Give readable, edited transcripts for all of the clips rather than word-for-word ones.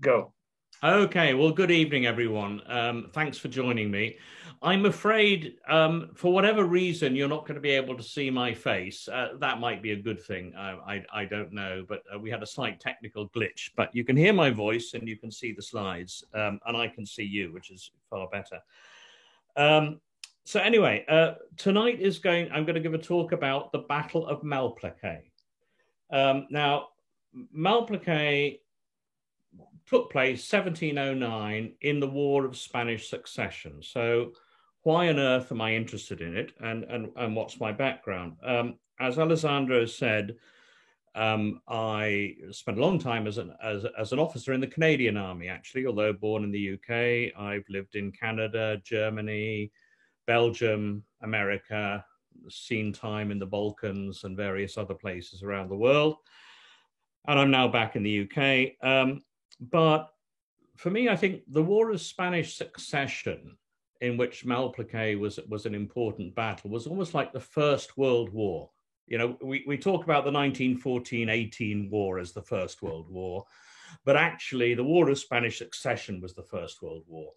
Go. Okay, well, good evening, everyone. Thanks for joining me. I'm afraid, for whatever reason, you're not going to be able to see my face. That might be a good thing. I don't know, but we had a slight technical glitch. But you can hear my voice and you can see the slides, and I can see you, which is far better. Um, so anyway, tonight I'm going to give a talk about the Battle of Malplaquet. Now, Malplaquet took place 1709 in the War of Spanish Succession. So why on earth am I interested in it, and what's my background? As Alessandro said, I spent a long time as an officer in the Canadian Army, actually, although born in the UK. I've lived in Canada, Germany, Belgium, America, seen time in the Balkans and various other places around the world. And I'm now back in the UK. But for me, I think the War of Spanish Succession, in which Malplaquet was an important battle, was almost like the First World War. You know, we talk about the 1914-18 war as the First World War, but actually the War of Spanish Succession was the First World War.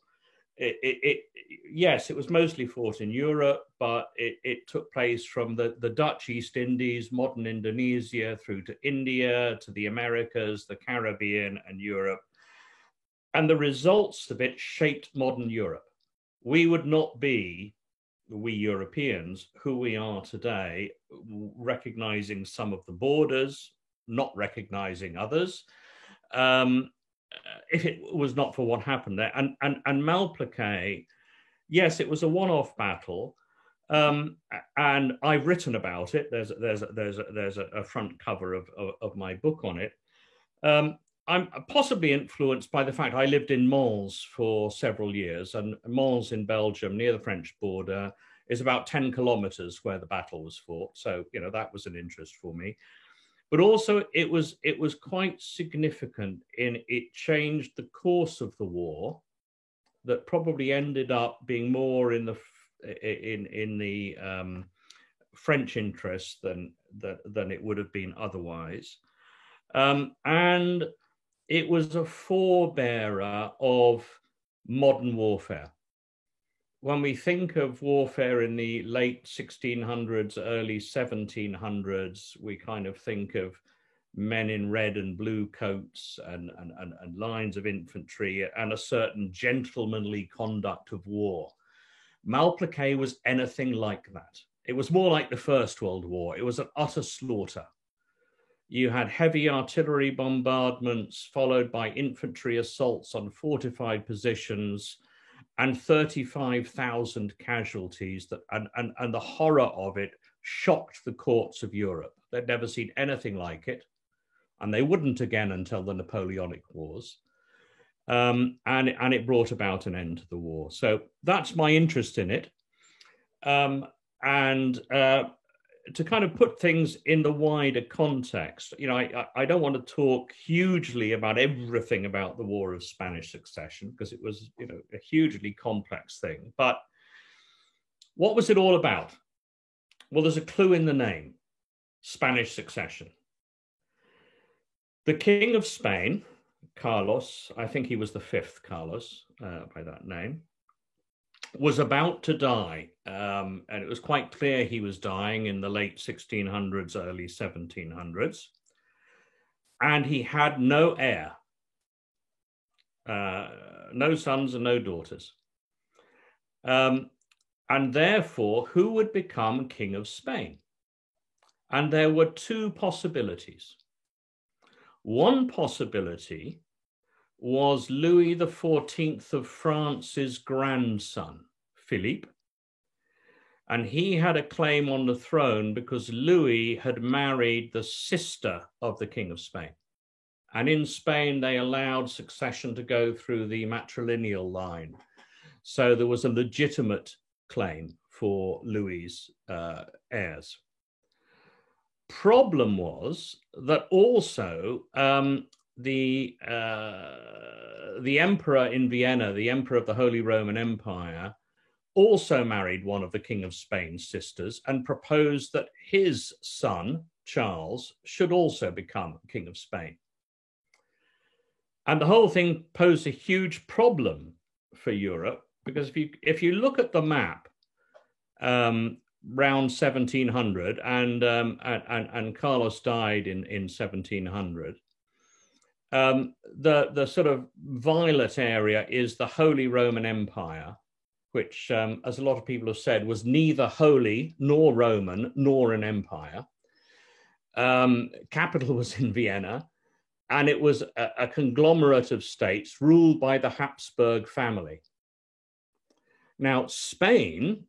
Yes, it was mostly fought in Europe, but it took place from the Dutch East Indies, modern Indonesia, through to India, to the Americas, the Caribbean, and Europe. And the results of it shaped modern Europe. We would not be, we Europeans, who we are today, recognizing some of the borders, not recognizing others, if it was not for what happened there. And Malplaquet, yes, it was a one-off battle. And I've written about it. There's a front cover of my book on it. I'm possibly influenced by the fact I lived in Mons for several years, and Mons in Belgium, near the French border, is about 10 kilometers where the battle was fought. So, you know, that was an interest for me. But also it was quite significant in it changed the course of the war that probably ended up being more in the French interest than it would have been otherwise. And it was a forebearer of modern warfare. When we think of warfare in the late 1600s, early 1700s, we kind of think of men in red and blue coats and lines of infantry and a certain gentlemanly conduct of war. Malplaquet was anything like that. It was more like the First World War. It was an utter slaughter. You had heavy artillery bombardments followed by infantry assaults on fortified positions and 35,000 casualties. And the horror of it shocked the courts of Europe. They'd never seen anything like it, and they wouldn't again until the Napoleonic Wars. And it brought about an end to the war. So that's my interest in it. And to kind of put things in the wider context, you know, I don't want to talk hugely about everything about the War of Spanish Succession because it was, you know, a hugely complex thing. But what was it all about? Well, there's a clue in the name: Spanish Succession. The King of Spain, Carlos, I think he was the fifth Carlos by that name, was about to die. And it was quite clear he was dying in the late 1600s, early 1700s. And he had no heir, no sons and no daughters. And therefore, who would become King of Spain? And there were two possibilities. One possibility was Louis XIV of France's grandson, Philippe. And he had a claim on the throne because Louis had married the sister of the King of Spain. And in Spain, they allowed succession to go through the matrilineal line. So there was a legitimate claim for Louis's heirs. Problem was that also the emperor in Vienna, the emperor of the Holy Roman Empire, also married one of the King of Spain's sisters and proposed that his son, Charles, should also become King of Spain. And the whole thing posed a huge problem for Europe, because if you look at the map, round 1700, and Carlos died in 1700. The sort of violet area is the Holy Roman Empire, which, as a lot of people have said, was neither holy nor Roman nor an empire. Capital was in Vienna, and it was a conglomerate of states ruled by the Habsburg family. Now, Spain,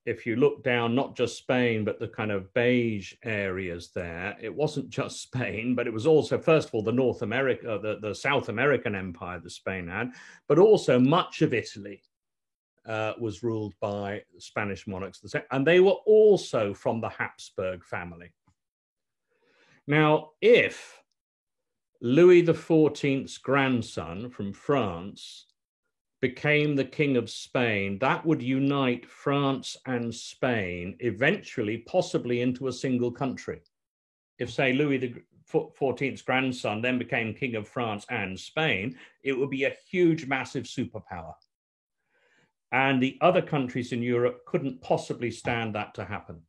if you look down, not just Spain, but the kind of beige areas there, it wasn't just Spain, but it was also, first of all, the South American empire that Spain had, but also much of Italy was ruled by Spanish monarchs, and they were also from the Habsburg family. Now, if Louis XIV's grandson from France became the King of Spain, that would unite France and Spain eventually, possibly into a single country. If, say, Louis XIV's grandson then became King of France and Spain, it would be a huge, massive superpower. And the other countries in Europe couldn't possibly stand that to happen.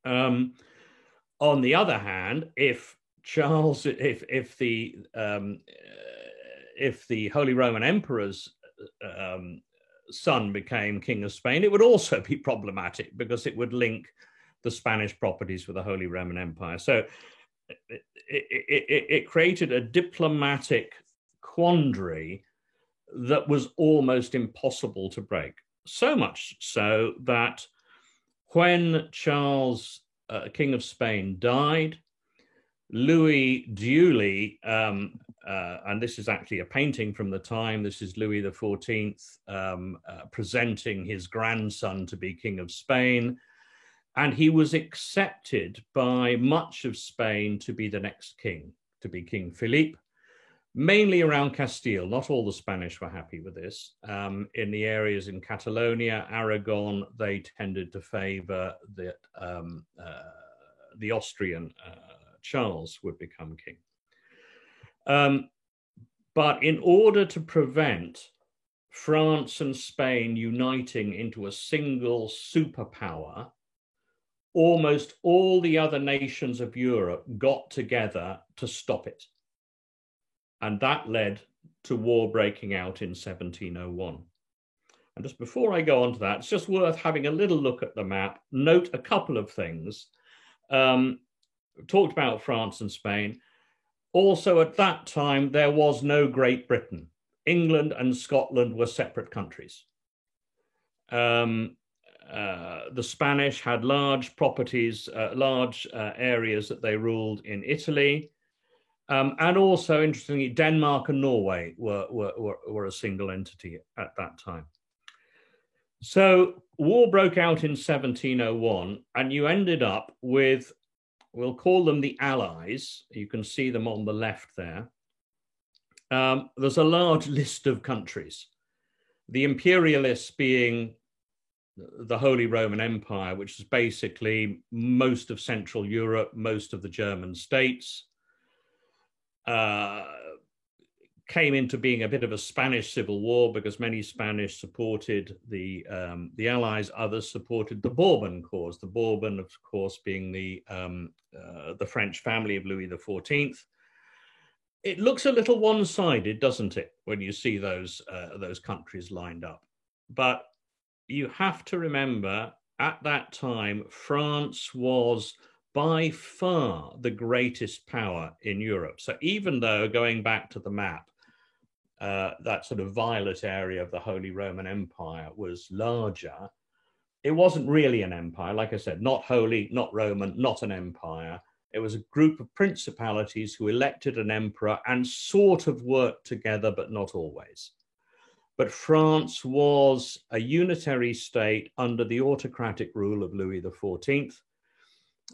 On the other hand, if the Holy Roman Emperor's son became King of Spain, it would also be problematic, because it would link the Spanish properties with the Holy Roman Empire. So it created a diplomatic quandary that was almost impossible to break. So much so that when Charles, King of Spain, died, Louis duly, and this is actually a painting from the time, this is Louis XIV presenting his grandson to be King of Spain, and he was accepted by much of Spain to be the next king, to be King Philippe, mainly around Castile. Not all the Spanish were happy with this. In the areas in Catalonia, Aragon, they tended to favor that the Austrian Charles would become king. But in order to prevent France and Spain uniting into a single superpower, almost all the other nations of Europe got together to stop it. And that led to war breaking out in 1701. And just before I go on to that, it's just worth having a little look at the map, note a couple of things. Talked about France and Spain. Also, at that time, there was no Great Britain. England and Scotland were separate countries. The Spanish had large properties, large areas that they ruled in Italy. And also, interestingly, Denmark and Norway were a single entity at that time. So war broke out in 1701, and you ended up with, we'll call them the Allies. You can see them on the left there. There's a large list of countries. The imperialists being the Holy Roman Empire, which is basically most of Central Europe, most of the German states. Came into being a bit of a Spanish civil war, because many Spanish supported the Allies, others supported the Bourbon cause. The Bourbon, of course, being the French family of Louis XIV. It looks a little one-sided, doesn't it, when you see those countries lined up? But you have to remember, at that time, France was by far the greatest power in Europe. So even though, going back to the map, that sort of violet area of the Holy Roman Empire was larger, it wasn't really an empire. Like I said, not holy, not Roman, not an empire. It was a group of principalities who elected an emperor and sort of worked together, but not always. But France was a unitary state under the autocratic rule of Louis XIV.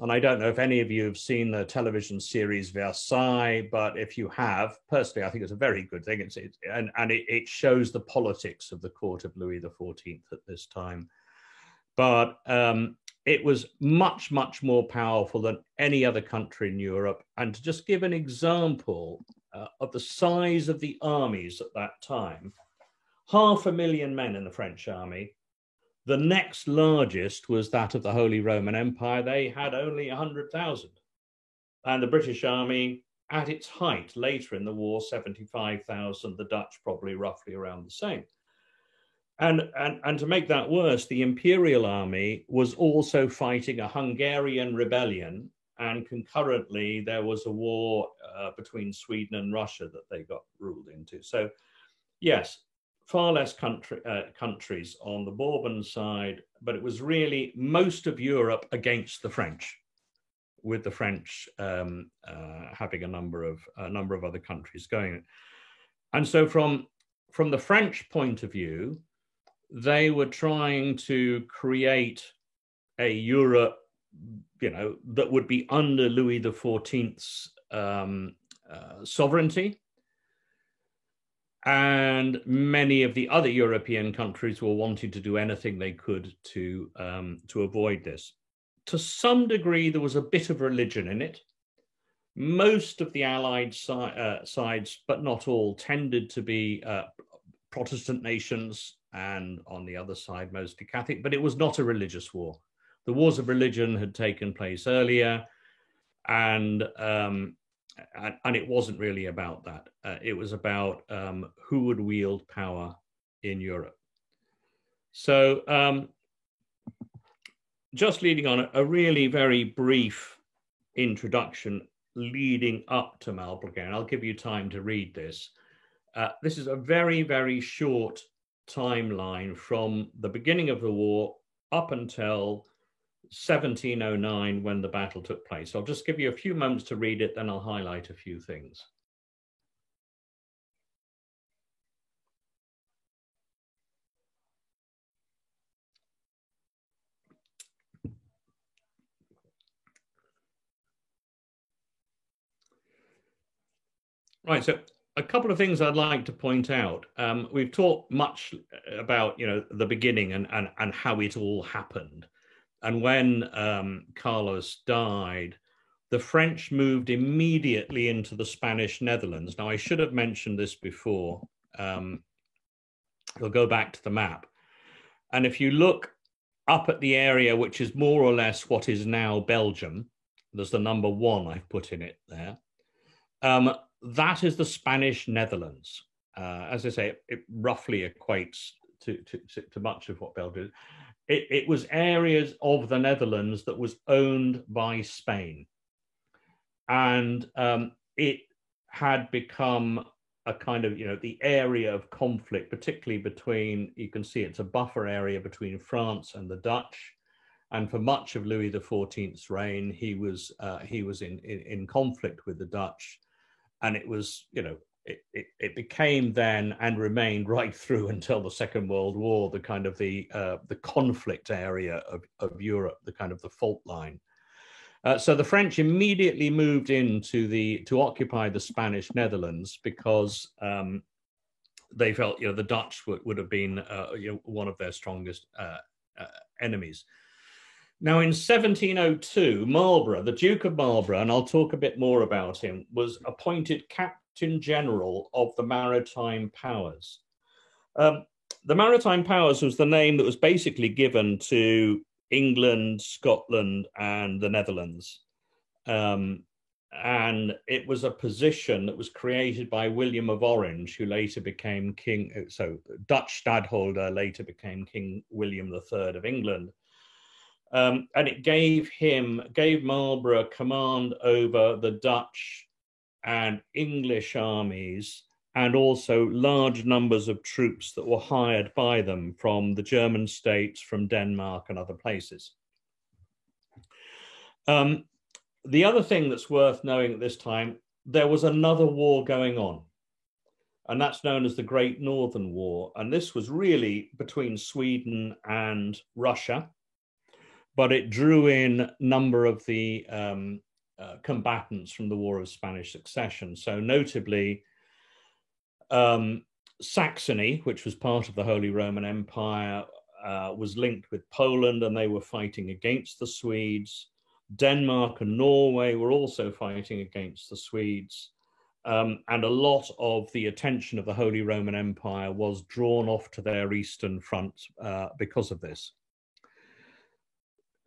And I don't know if any of you have seen the television series Versailles, but if you have, personally, I think it's a very good thing. It shows the politics of the court of Louis XIV at this time. But it was much, much more powerful than any other country in Europe. And to just give an example of the size of the armies at that time, 500,000 men in the French army. The next largest was that of the Holy Roman Empire. They had only 100,000. And the British army, at its height later in the war, 75,000, the Dutch probably roughly around the same. And to make that worse, the Imperial Army was also fighting a Hungarian rebellion, and concurrently there was a war between Sweden and Russia that they got ruled into. So yes, far less countries on the Bourbon side, but it was really most of Europe against the French, with the French having a number of other countries going. And so from the French point of view, they were trying to create a Europe, that would be under Louis XIV's sovereignty. And many of the other European countries were wanting to do anything they could to avoid this. To some degree, there was a bit of religion in it. Most of the Allied sides, but not all, tended to be Protestant nations, and on the other side, mostly Catholic, but it was not a religious war. The wars of religion had taken place earlier, and it wasn't really about that. It was about who would wield power in Europe. So just leading on, a really very brief introduction leading up to Malplaquet, and I'll give you time to read this. This is a very, very short timeline from the beginning of the war up until 1709 when the battle took place. I'll just give you a few moments to read it, then I'll highlight a few things. Right, so a couple of things I'd like to point out. We've talked much about the beginning and how it all happened. And when Carlos died, the French moved immediately into the Spanish Netherlands. Now, I should have mentioned this before. We'll go back to the map. And if you look up at the area, which is more or less what is now Belgium, there's the number 1 I've put in it there. That is the Spanish Netherlands. As I say, it roughly equates to much of what Belgium is. It was areas of the Netherlands that was owned by Spain. And it had become a kind of, the area of conflict, particularly between, you can see it's a buffer area between France and the Dutch. And for much of Louis XIV's reign, he was in conflict with the Dutch. And it was, it became then and remained right through until the Second World War, the kind of the conflict area of Europe, the kind of the fault line. So the French immediately moved in to occupy the Spanish Netherlands because they felt the Dutch would have been one of their strongest enemies. Now, in 1702, Marlborough, the Duke of Marlborough, and I'll talk a bit more about him, was appointed Captain General of the Maritime Powers. The Maritime Powers was the name that was basically given to England, Scotland, and the Netherlands. And it was a position that was created by William of Orange, who later became king. So Dutch stadholder, later became King William III of England. And it gave Marlborough command over the Dutch and English armies, and also large numbers of troops that were hired by them from the German states, from Denmark and other places. The other thing that's worth knowing at this time, there was another war going on, and that's known as the Great Northern War. And this was really between Sweden and Russia, but it drew in a number of the combatants from the War of Spanish Succession. So notably, Saxony, which was part of the Holy Roman Empire, was linked with Poland, and they were fighting against the Swedes. Denmark and Norway were also fighting against the Swedes. And a lot of the attention of the Holy Roman Empire was drawn off to their eastern front because of this.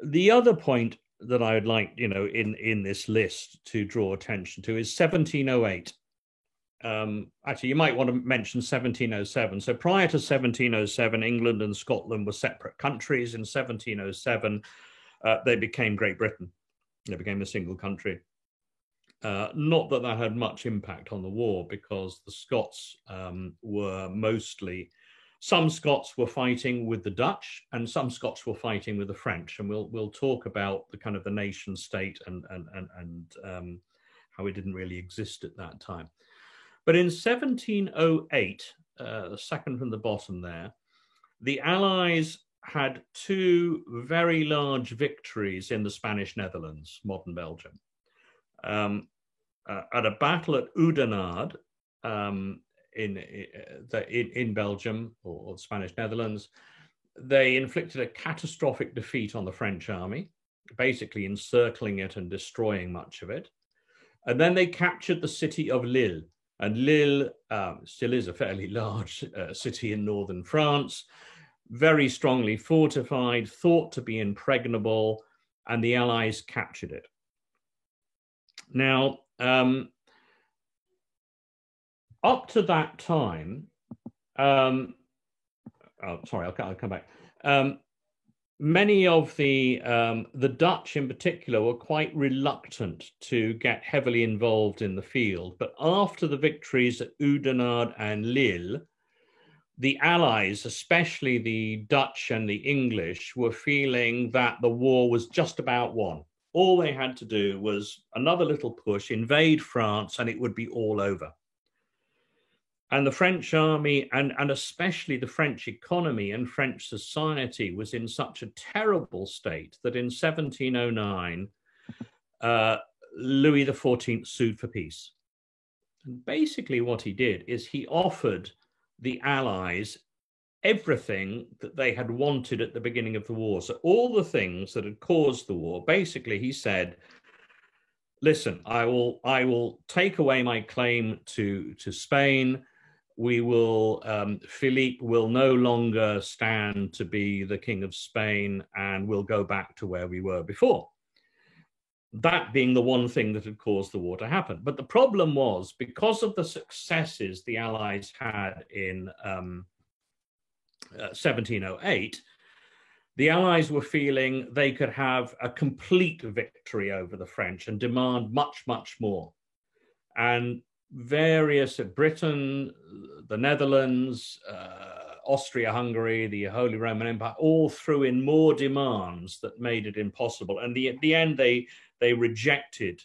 The other point that I would like, in this list to draw attention to is 1708. Actually, you might want to mention 1707. So prior to 1707, England and Scotland were separate countries. In 1707, they became Great Britain. They became a single country. Not that that had much impact on the war, because the Scots were mostly, some Scots were fighting with the Dutch and some Scots were fighting with the French. And we'll talk about the kind of the nation state and how it didn't really exist at that time. But in 1708, second from the bottom there, the Allies had two very large victories in the Spanish Netherlands, modern Belgium. At a battle at Oudenarde in Belgium, or the Spanish Netherlands, they inflicted a catastrophic defeat on the French army, basically encircling it and destroying much of it. And then they captured the city of Lille. And Lille still is a fairly large city in northern France, very strongly fortified, thought to be impregnable, and the Allies captured it. Now, up to that time, sorry, I'll come back. Many of the Dutch in particular were quite reluctant to get heavily involved in the field. But after the victories at Oudenarde and Lille, the Allies, especially the Dutch and the English, were feeling that the war was just about won. All they had to do was another little push, invade France, and it would be all over. And the French army, and especially the French economy and French society, was in such a terrible state that in 1709, Louis XIV sued for peace. And basically what he did is he offered the Allies everything that they had wanted at the beginning of the war. So all the things that had caused the war, basically he said, listen, I will take away my claim to Spain. We will, Philippe will no longer stand to be the King of Spain, and we'll go back to where we were before. That being the one thing that had caused the war to happen. But the problem was, because of the successes the Allies had in 1708, the Allies were feeling they could have a complete victory over the French and demand much, much more. And various Britain, the Netherlands, Austria-Hungary, the Holy Roman Empire, all threw in more demands that made it impossible. And at the end, they rejected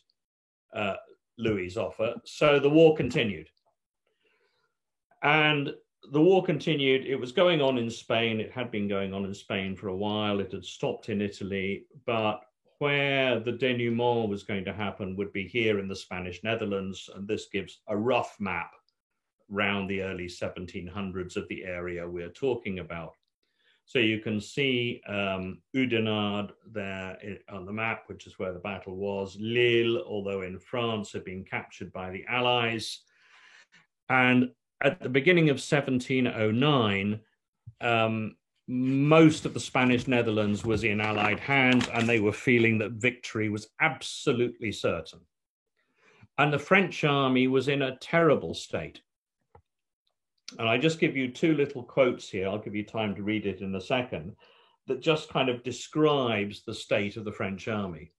Louis's offer. So the war continued. And the war continued. It was going on in Spain. It had been going on in Spain for a while. It had stopped in Italy, but where the denouement was going to happen would be here in the Spanish Netherlands. And this gives a rough map around the early 1700s of the area we're talking about. So you can see Oudenarde there on the map, which is where the battle was. Lille, although in France, had been captured by the Allies. And at the beginning of 1709, most of the Spanish Netherlands was in Allied hands, and they were feeling that victory was absolutely certain. And the French army was in a terrible state. And I just give you two little quotes here. I'll give you time to read it in a second, that just kind of describes the state of the French army.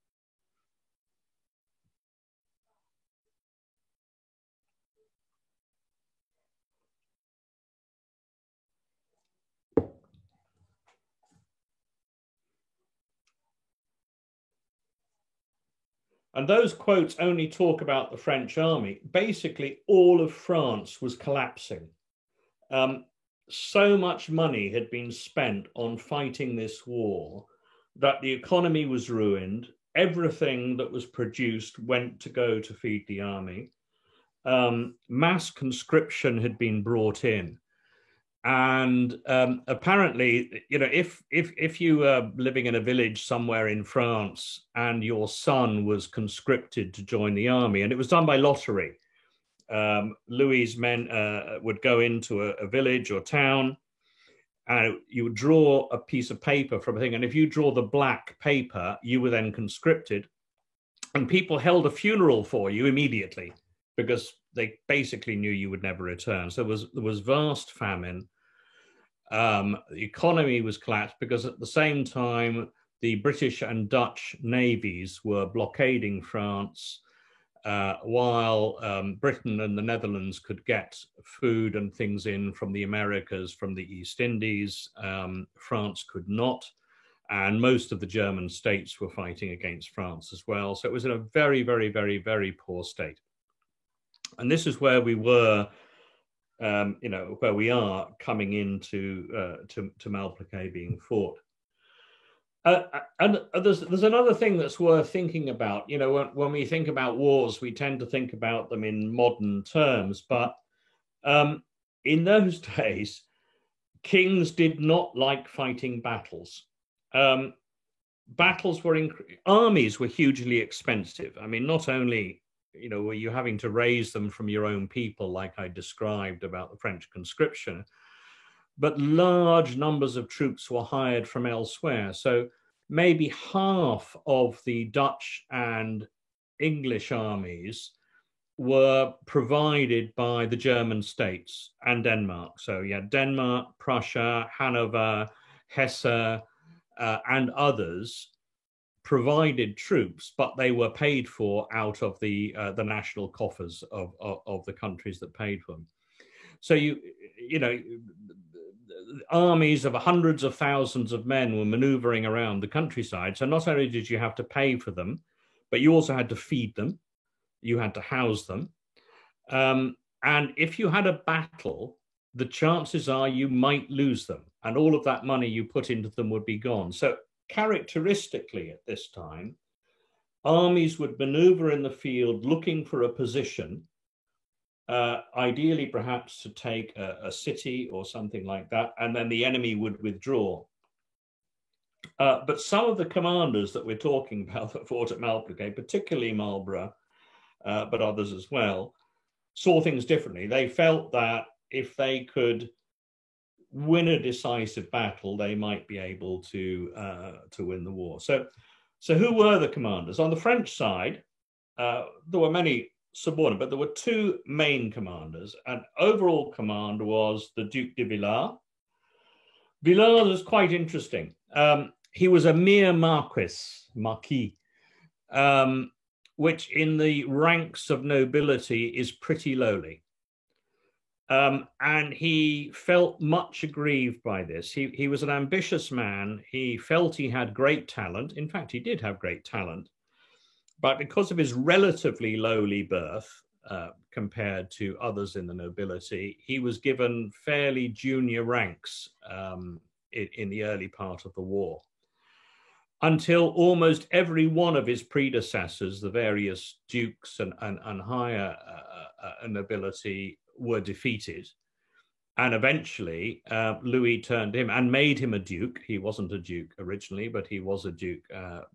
And those quotes only talk about the French army. Basically, all of France was collapsing. So much money had been spent on fighting this war that the economy was ruined. Everything that was produced went to go to feed the army. Mass conscription had been brought in. And apparently, you know, if you were living in a village somewhere in France and your son was conscripted to join the army, and it was done by lottery, Louis's men would go into a village or town, and you would draw a piece of paper from a thing. And if you draw the black paper, you were then conscripted. And people held a funeral for you immediately because they basically knew you would never return. So there was vast famine. The economy was collapsed because at the same time, the British and Dutch navies were blockading France, while Britain and the Netherlands could get food and things in from the Americas, from the East Indies. France could not. And most of the German states were fighting against France as well. So it was in a very, very, very, very poor state. And this is where we were, where we are coming into to Malplaquet being fought. And there's another thing that's worth thinking about. When we think about wars, we tend to think about them in modern terms. But in those days, kings did not like fighting battles. Armies were hugely expensive. I mean, not only were you having to raise them from your own people, like I described about the French conscription, but large numbers of troops were hired from elsewhere. So maybe half of the Dutch and English armies were provided by the German states and Denmark. So you had Denmark, Prussia, Hanover, Hesse, and others provided troops, but they were paid for out of the national coffers of the countries that paid for them. So armies of hundreds of thousands of men were maneuvering around the countryside. So not only did you have to pay for them, but you also had to feed them, you had to house them, and if you had a battle, the chances are you might lose them, and all of that money you put into them would be gone. So characteristically at this time, armies would maneuver in the field looking for a position, ideally perhaps to take a city or something like that, and then the enemy would withdraw. But some of the commanders that we're talking about that fought at Malplaquet, particularly Marlborough, but others as well, saw things differently. They felt that if they could win a decisive battle, they might be able to win the war. So who were the commanders? On the French side, there were many subordinate, but there were two main commanders. And overall command was the Duc de Villars. Villars was quite interesting. He was a mere marquis, which in the ranks of nobility is pretty lowly. And he felt much aggrieved by this. He was an ambitious man. He felt he had great talent. In fact, he did have great talent. But because of his relatively lowly birth, compared to others in the nobility, he was given fairly junior ranks in the early part of the war, until almost every one of his predecessors, the various dukes and higher nobility, were defeated. And eventually, Louis turned him and made him a duke. He wasn't a duke originally, but he was a duke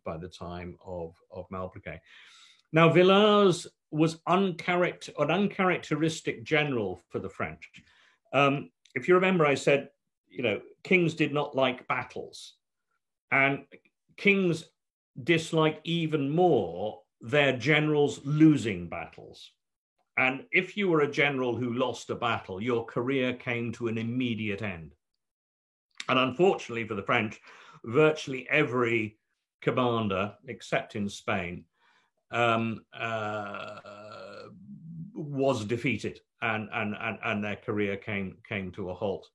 by the time of Malplaquet. Now, Villars was an uncharacteristic general for the French. If you remember, I said, kings did not like battles. And kings dislike even more their generals losing battles. And if you were a general who lost a battle, your career came to an immediate end. And unfortunately for the French, virtually every commander, except in Spain, was defeated, and their career came to a halt.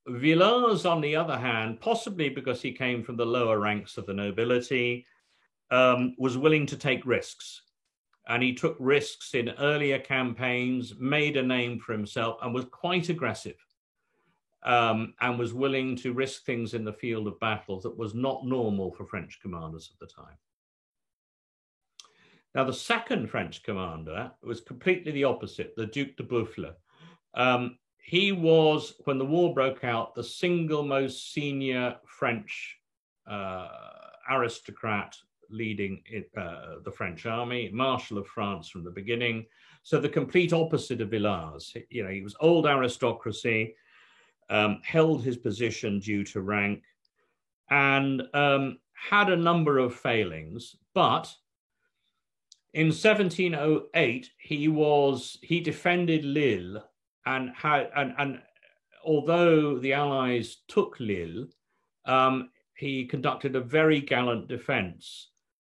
Villars, on the other hand, possibly because he came from the lower ranks of the nobility, was willing to take risks. And he took risks in earlier campaigns, made a name for himself, and was quite aggressive, and was willing to risk things in the field of battle that was not normal for French commanders at the time. Now, the second French commander was completely the opposite, the Duc de Boufflers. He was, when the war broke out, the single most senior French aristocrat leading the French army, Marshal of France from the beginning, So the complete opposite of Villars. You know, he was old aristocracy, held his position due to rank, and had a number of failings. But in 1708, he defended Lille, and although the Allies took Lille, he conducted a very gallant defense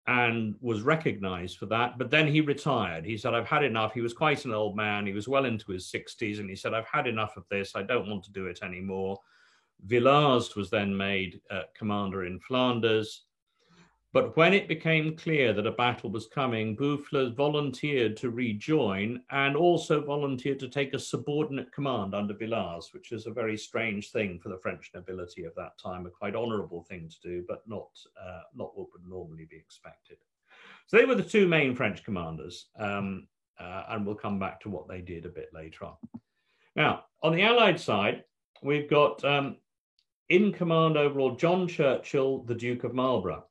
and was recognized for that. But then he retired. He said, I've had enough. He was quite an old man. He was well into his 60s. And he said, I've had enough of this. I don't want to do it anymore. Villars was then made commander in Flanders. But when it became clear that a battle was coming, Boufflers volunteered to rejoin and also volunteered to take a subordinate command under Villars, which is a very strange thing for the French nobility of that time, a quite honorable thing to do, but not what would normally be expected. So they were the two main French commanders, and we'll come back to what they did a bit later on. Now, on the Allied side, we've got in command overall John Churchill, the Duke of Marlborough.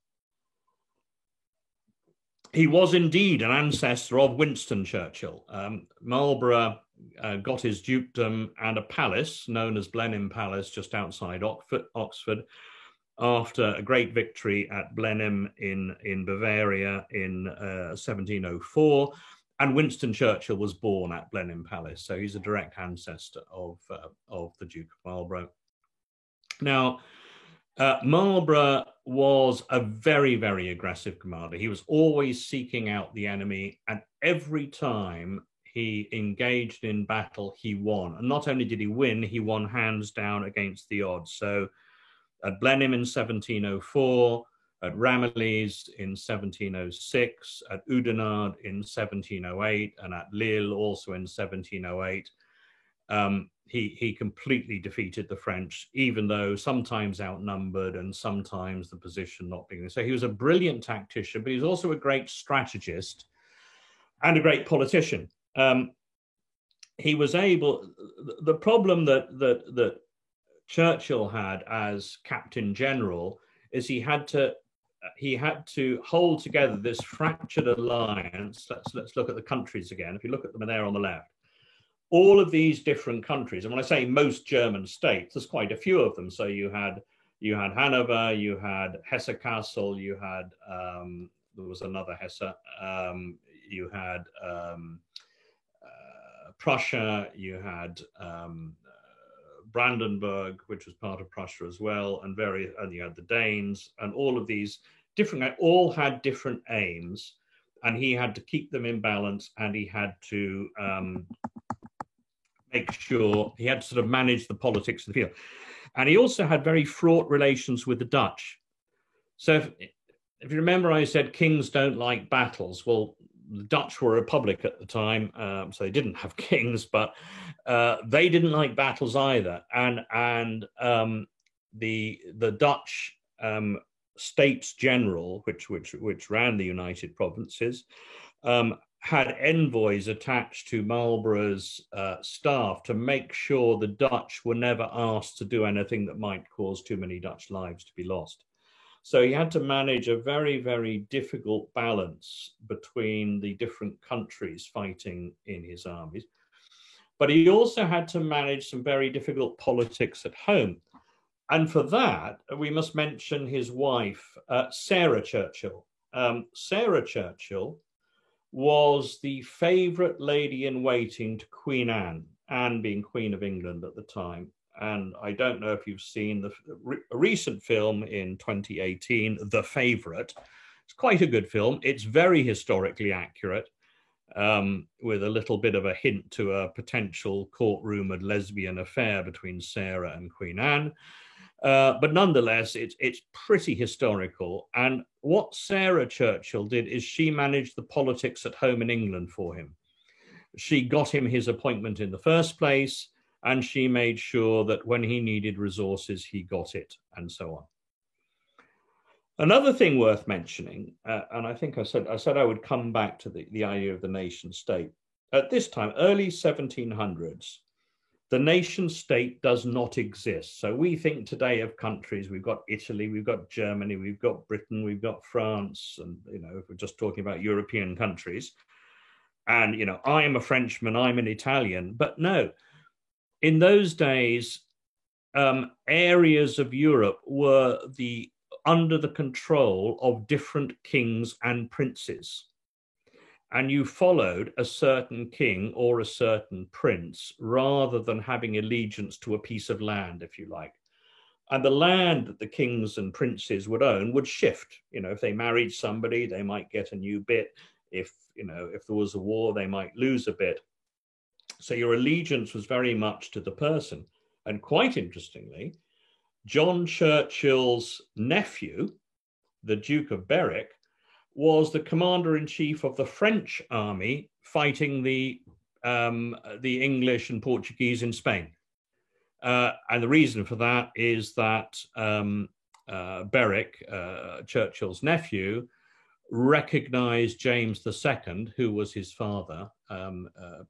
He was indeed an ancestor of Winston Churchill. Marlborough got his dukedom and a palace known as Blenheim Palace just outside Oxford after a great victory at Blenheim in Bavaria in 1704. And Winston Churchill was born at Blenheim Palace. So he's a direct ancestor of the Duke of Marlborough. Now, Marlborough was a very, very aggressive commander. He was always seeking out the enemy, and every time he engaged in battle, he won. And not only did he won hands down against the odds. So at Blenheim in 1704, at Ramillies in 1706, at Oudenarde in 1708, and at Lille also in 1708. He completely defeated the French, even though sometimes outnumbered and sometimes the position not being there. So he was a brilliant tactician, but he was also a great strategist and a great politician. He was able. The problem that Churchill had as Captain General is he had to hold together this fractured alliance. Let's look at the countries again. If you look at them there on the left. All of these different countries, and when I say most German states, there's quite a few of them. So you had Hanover, you had Hesse-Kassel, you had there was another Hesse, you had Prussia, you had Brandenburg, which was part of Prussia as well, and you had the Danes, and all of these all had different aims, and he had to keep them in balance, and he had to make sure he had to sort of manage the politics of the field. And he also had very fraught relations with the Dutch. So if you remember, I said kings don't like battles. Well, the Dutch were a republic at the time, so they didn't have kings, but they didn't like battles either. And the Dutch States General, which ran the United Provinces, had envoys attached to Marlborough's staff to make sure the Dutch were never asked to do anything that might cause too many Dutch lives to be lost. So he had to manage a very, very difficult balance between the different countries fighting in his armies. But he also had to manage some very difficult politics at home. And for that, we must mention his wife, Sarah Churchill. Sarah Churchill was the favorite lady in waiting to Queen Anne, Anne being Queen of England at the time. And I don't know if you've seen a recent film in 2018, The Favourite. It's quite a good film. It's very historically accurate, with a little bit of a hint to a potential court-rumoured lesbian affair between Sarah and Queen Anne. But nonetheless, it's pretty historical. And what Sarah Churchill did is she managed the politics at home in England for him. She got him his appointment in the first place, and she made sure that when he needed resources, he got it, and so on. Another thing worth mentioning, and I think I said I would come back to the idea of the nation state. At this time, early 1700s, the nation state does not exist. So we think today of countries, we've got Italy, we've got Germany, we've got Britain, we've got France, and if we're just talking about European countries. And, you know, I am a Frenchman, I'm an Italian. But no, in those days, areas of Europe were under the control of different kings and princes. And you followed a certain king or a certain prince rather than having allegiance to a piece of land, if you like. And the land that the kings and princes would own would shift. You know, if they married somebody, they might get a new bit. If, you know, if there was a war, they might lose a bit. So your allegiance was very much to the person. And quite interestingly, John Churchill's nephew, the Duke of Berwick, was the commander-in-chief of the French army fighting the English and Portuguese in Spain. And the reason for that is that Berwick, Churchill's nephew, recognized James II, who was his father.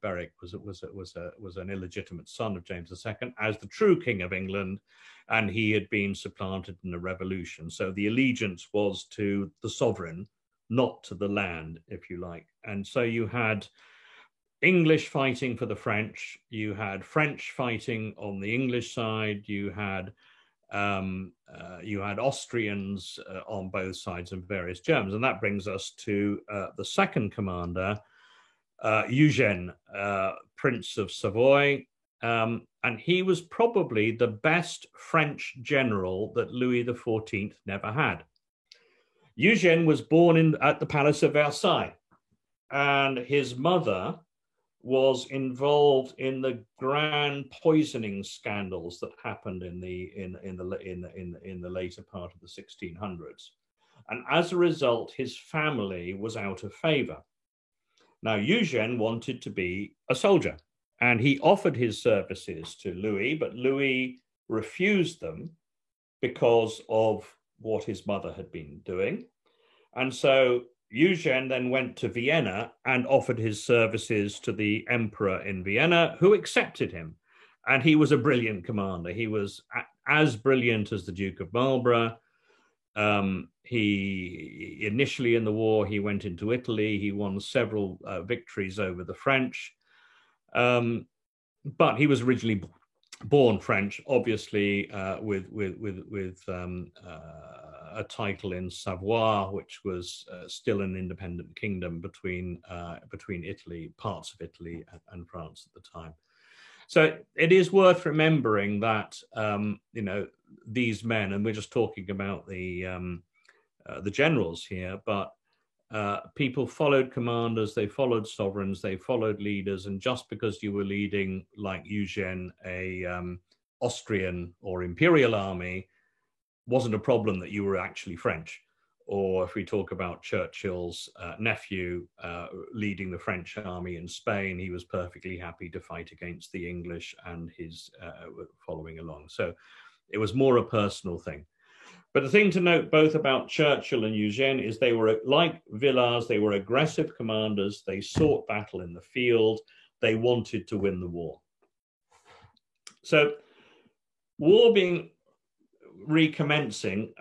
Berwick was an illegitimate son of James II, as the true king of England, and he had been supplanted in the revolution. So the allegiance was to the sovereign, not to the land, if you like. And so you had English fighting for the French, you had French fighting on the English side, you had Austrians on both sides and various Germans. And that brings us to the second commander, Eugene, Prince of Savoy. And he was probably the best French general that Louis XIV never had. Eugene was born at the Palace of Versailles, and his mother was involved in the grand poisoning scandals that happened in the later part of the 1600s. And as a result, his family was out of favor. Now, Eugene wanted to be a soldier, and he offered his services to Louis, but Louis refused them because of what his mother had been doing. And so Eugene then went to Vienna and offered his services to the emperor in Vienna, who accepted him. And he was a brilliant commander. He was as brilliant as the Duke of Marlborough. He initially in the war, he went into Italy. He won several victories over the French. But he was originally born French, obviously, with a title in Savoie, which was still an independent kingdom between Italy, parts of Italy, and France at the time. So it is worth remembering that you know, these men, and we're just talking about the generals here, but people followed commanders, they followed sovereigns, they followed leaders, and just because you were leading, like Eugene, a Austrian or imperial army, wasn't a problem that you were actually French. Or if we talk about Churchill's nephew leading the French army in Spain, he was perfectly happy to fight against the English and his following along. So it was more a personal thing. But the thing to note both about Churchill and Eugene is they were, like Villars, they were aggressive commanders. They sought battle in the field. They wanted to win the war. So war being recommencing,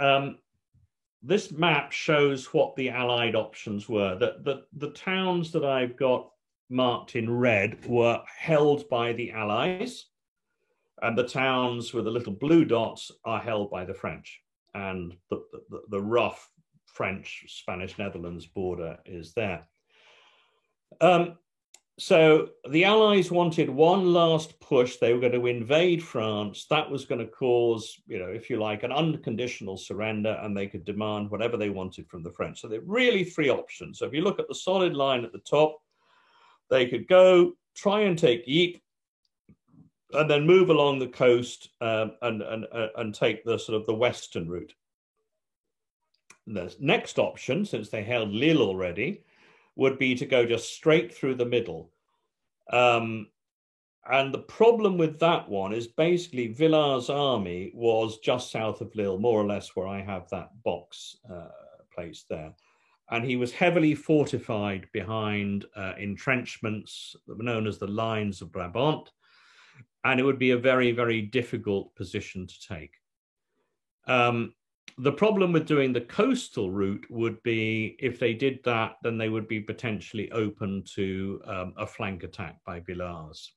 this map shows what the Allied options were. The towns that I've got marked in red were held by the Allies, and the towns with the little blue dots are held by the French. And the rough French-Spanish Netherlands border is there. So the Allies wanted one last push. They were going to invade France. That was going to cause, you know, if you like, an unconditional surrender, and they could demand whatever they wanted from the French. So there are really three options. So if you look at the solid line at the top, they could go try and take Ypres, and then move along the coast and take the sort of the western route. The next option, since they held Lille already, would be to go just straight through the middle. And the problem with that one is basically Villars' army was just south of Lille, more or less where I have that box placed there. And he was heavily fortified behind entrenchments known as the Lines of Brabant. And it would be a very, very difficult position to take. The problem with doing the coastal route would be if they did that, then they would be potentially open to a flank attack by Villars.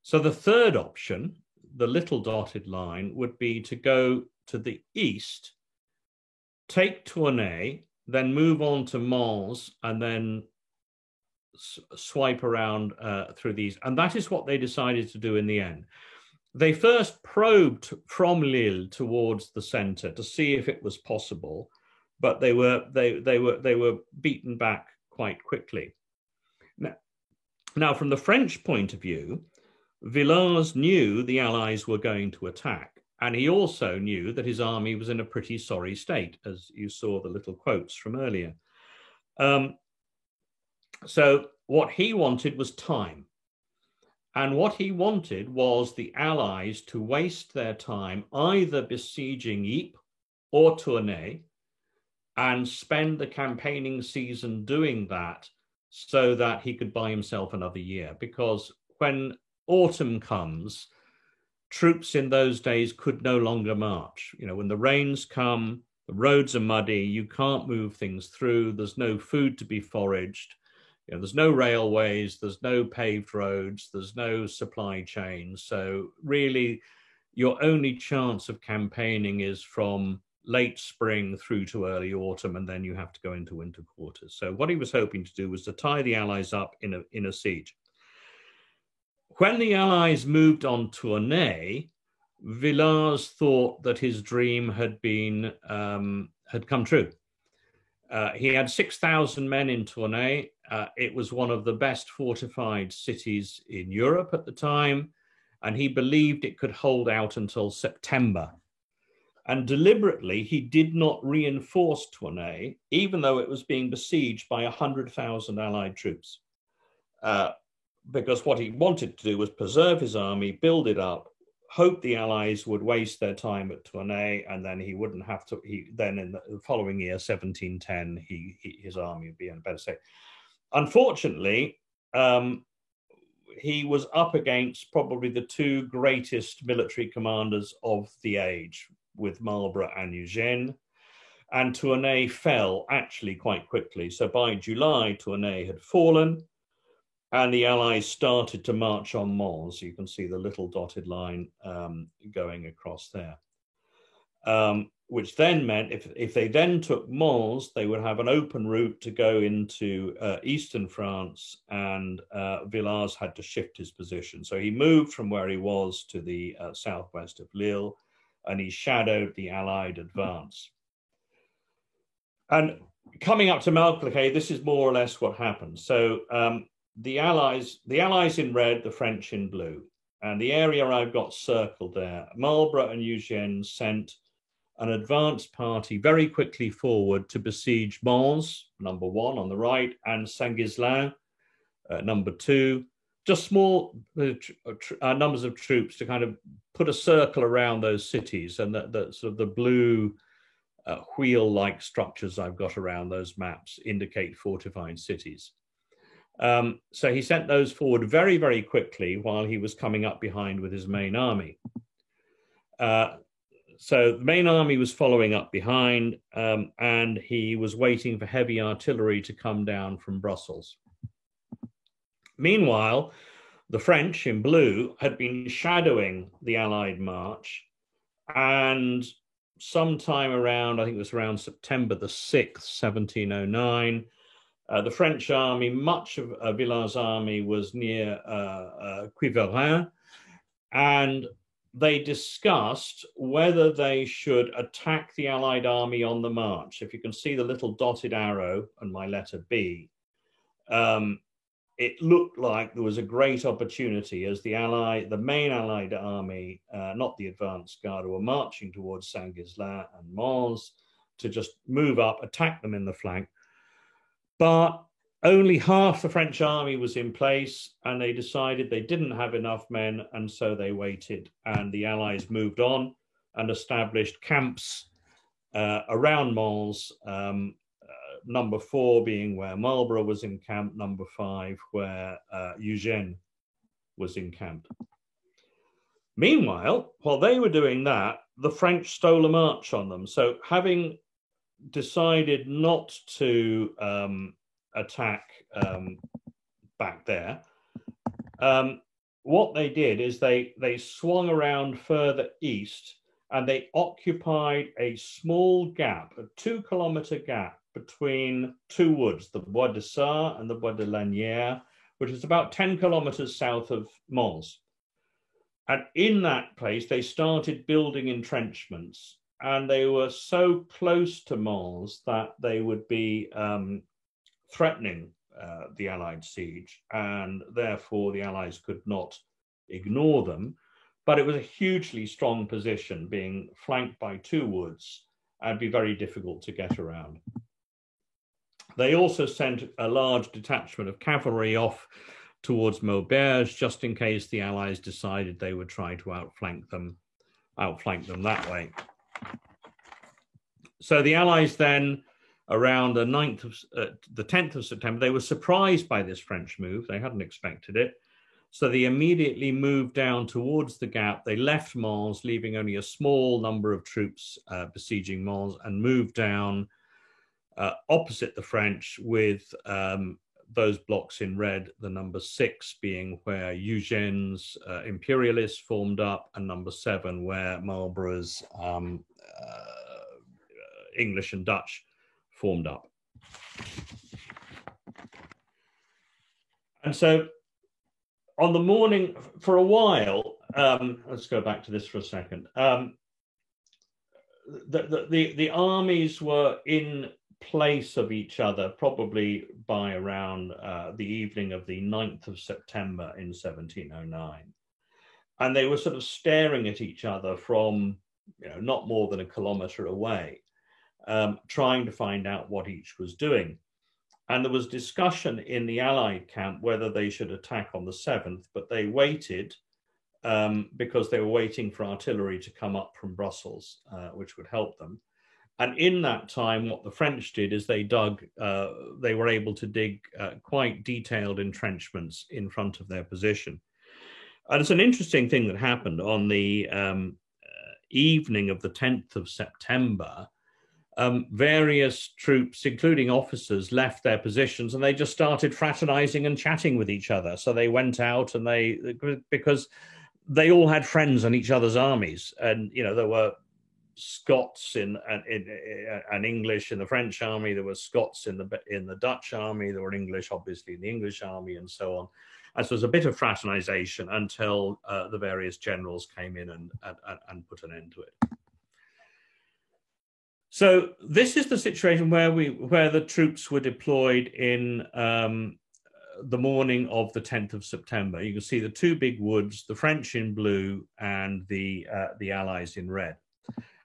So the third option, the little dotted line, would be to go to the east, take Tournai, then move on to Mons, and then swipe around through these. And that is what they decided to do in the end. They first probed from Lille towards the center to see if it was possible, but they were beaten back quite quickly. Now, from the French point of view, Villars knew the Allies were going to attack, and he also knew that his army was in a pretty sorry state, as you saw the little quotes from earlier. So what he wanted was time. And what he wanted was the Allies to waste their time either besieging Ypres or Tournai and spend the campaigning season doing that so that he could buy himself another year. Because when autumn comes, troops in those days could no longer march. You know, when the rains come, the roads are muddy, you can't move things through, there's no food to be foraged. You know, there's no railways, there's no paved roads, there's no supply chains. So really, your only chance of campaigning is from late spring through to early autumn, and then you have to go into winter quarters. So what he was hoping to do was to tie the Allies up in a siege. When the Allies moved on Tournai, Villars thought that his dream had come true. He had 6,000 men in Tournai. It was one of the best fortified cities in Europe at the time, and he believed it could hold out until September. And deliberately, he did not reinforce Tournai, even though it was being besieged by 100,000 Allied troops, because what he wanted to do was preserve his army, build it up, hope the Allies would waste their time at Tournai, and then he wouldn't have to. Then in the following year, 1710, his army would be in a better state. Unfortunately, he was up against probably the two greatest military commanders of the age, with Marlborough and Eugene, and Tournai fell actually quite quickly. So by July, Tournai had fallen, and the Allies started to march on Mons. You can see the little dotted line going across there, which then meant if they then took Mons, they would have an open route to go into eastern France, and Villars had to shift his position. So he moved from where he was to the southwest of Lille, and he shadowed the Allied advance. And coming up to Malplaquet, this is more or less what happened. So the Allies in red, the French in blue. And the area I've got circled there, Marlborough and Eugene sent an advance party very quickly forward to besiege Mons, number 1 on the right, and Saint-Ghislain, number 2. Just small numbers of troops to kind of put a circle around those cities, and the sort of the blue wheel-like structures I've got around those maps indicate fortified cities. So he sent those forward very, very quickly while he was coming up behind with his main army. So the main army was following up behind, and he was waiting for heavy artillery to come down from Brussels. Meanwhile, the French in blue had been shadowing the Allied march, and sometime around, I think it was around September the 6th, 1709, the French army, much of Villars' army was near Quievrain, and they discussed whether they should attack the Allied army on the march. If you can see the little dotted arrow and my letter B, it looked like there was a great opportunity as the main Allied army, not the advance guard, were marching towards Saint-Ghislain and Mons, to just move up, attack them in the flank. But only half the French army was in place, and they decided they didn't have enough men, and so they waited. And the Allies moved on and established camps around Mons, number 4 being where Marlborough was encamped, number 5 where Eugene was encamped. Meanwhile, while they were doing that, the French stole a march on them. So having decided not to attack back there, what they did is they swung around further east, and they occupied a small gap, a 2-kilometer gap between two woods, the Bois de Sart and the Bois de Lanière, which is about 10 kilometers south of Mons. And in that place, they started building entrenchments, and they were so close to Mons that they would be threatening the Allied siege, and therefore the Allies could not ignore them. But it was a hugely strong position, being flanked by two woods, and be very difficult to get around. They also sent a large detachment of cavalry off towards Maubeuge, just in case the Allies decided they would try to outflank them that way. So the Allies then, around the 10th of September, they were surprised by this French move. They hadn't expected it. So they immediately moved down towards the gap. They left Mons, leaving only a small number of troops besieging Mons, and moved down opposite the French with those blocks in red, the number 6 being where Eugene's imperialists formed up, and number 7 where Marlborough's English and Dutch formed up. And so on the morning, for a while, let's go back to this for a second. The armies were in place of each other probably by around the evening of the 9th of September in 1709. And they were sort of staring at each other from, not more than a kilometer away, trying to find out what each was doing. And there was discussion in the Allied camp whether they should attack on the 7th, but they waited because they were waiting for artillery to come up from Brussels, which would help them. And in that time, what the French did is they were able to dig quite detailed entrenchments in front of their position. And it's an interesting thing that happened on the evening of the 10th of September. Various troops, including officers, left their positions, and they just started fraternizing and chatting with each other. So they went out, and because they all had friends in each other's armies, and there were Scots in English in the French army, there were Scots in the Dutch army, there were English obviously in the English army, and so on. And so there was a bit of fraternization until the various generals came in and put an end to it. So this is the situation where the troops were deployed in the morning of the 10th of September. You can see the two big woods, the French in blue and the Allies in red.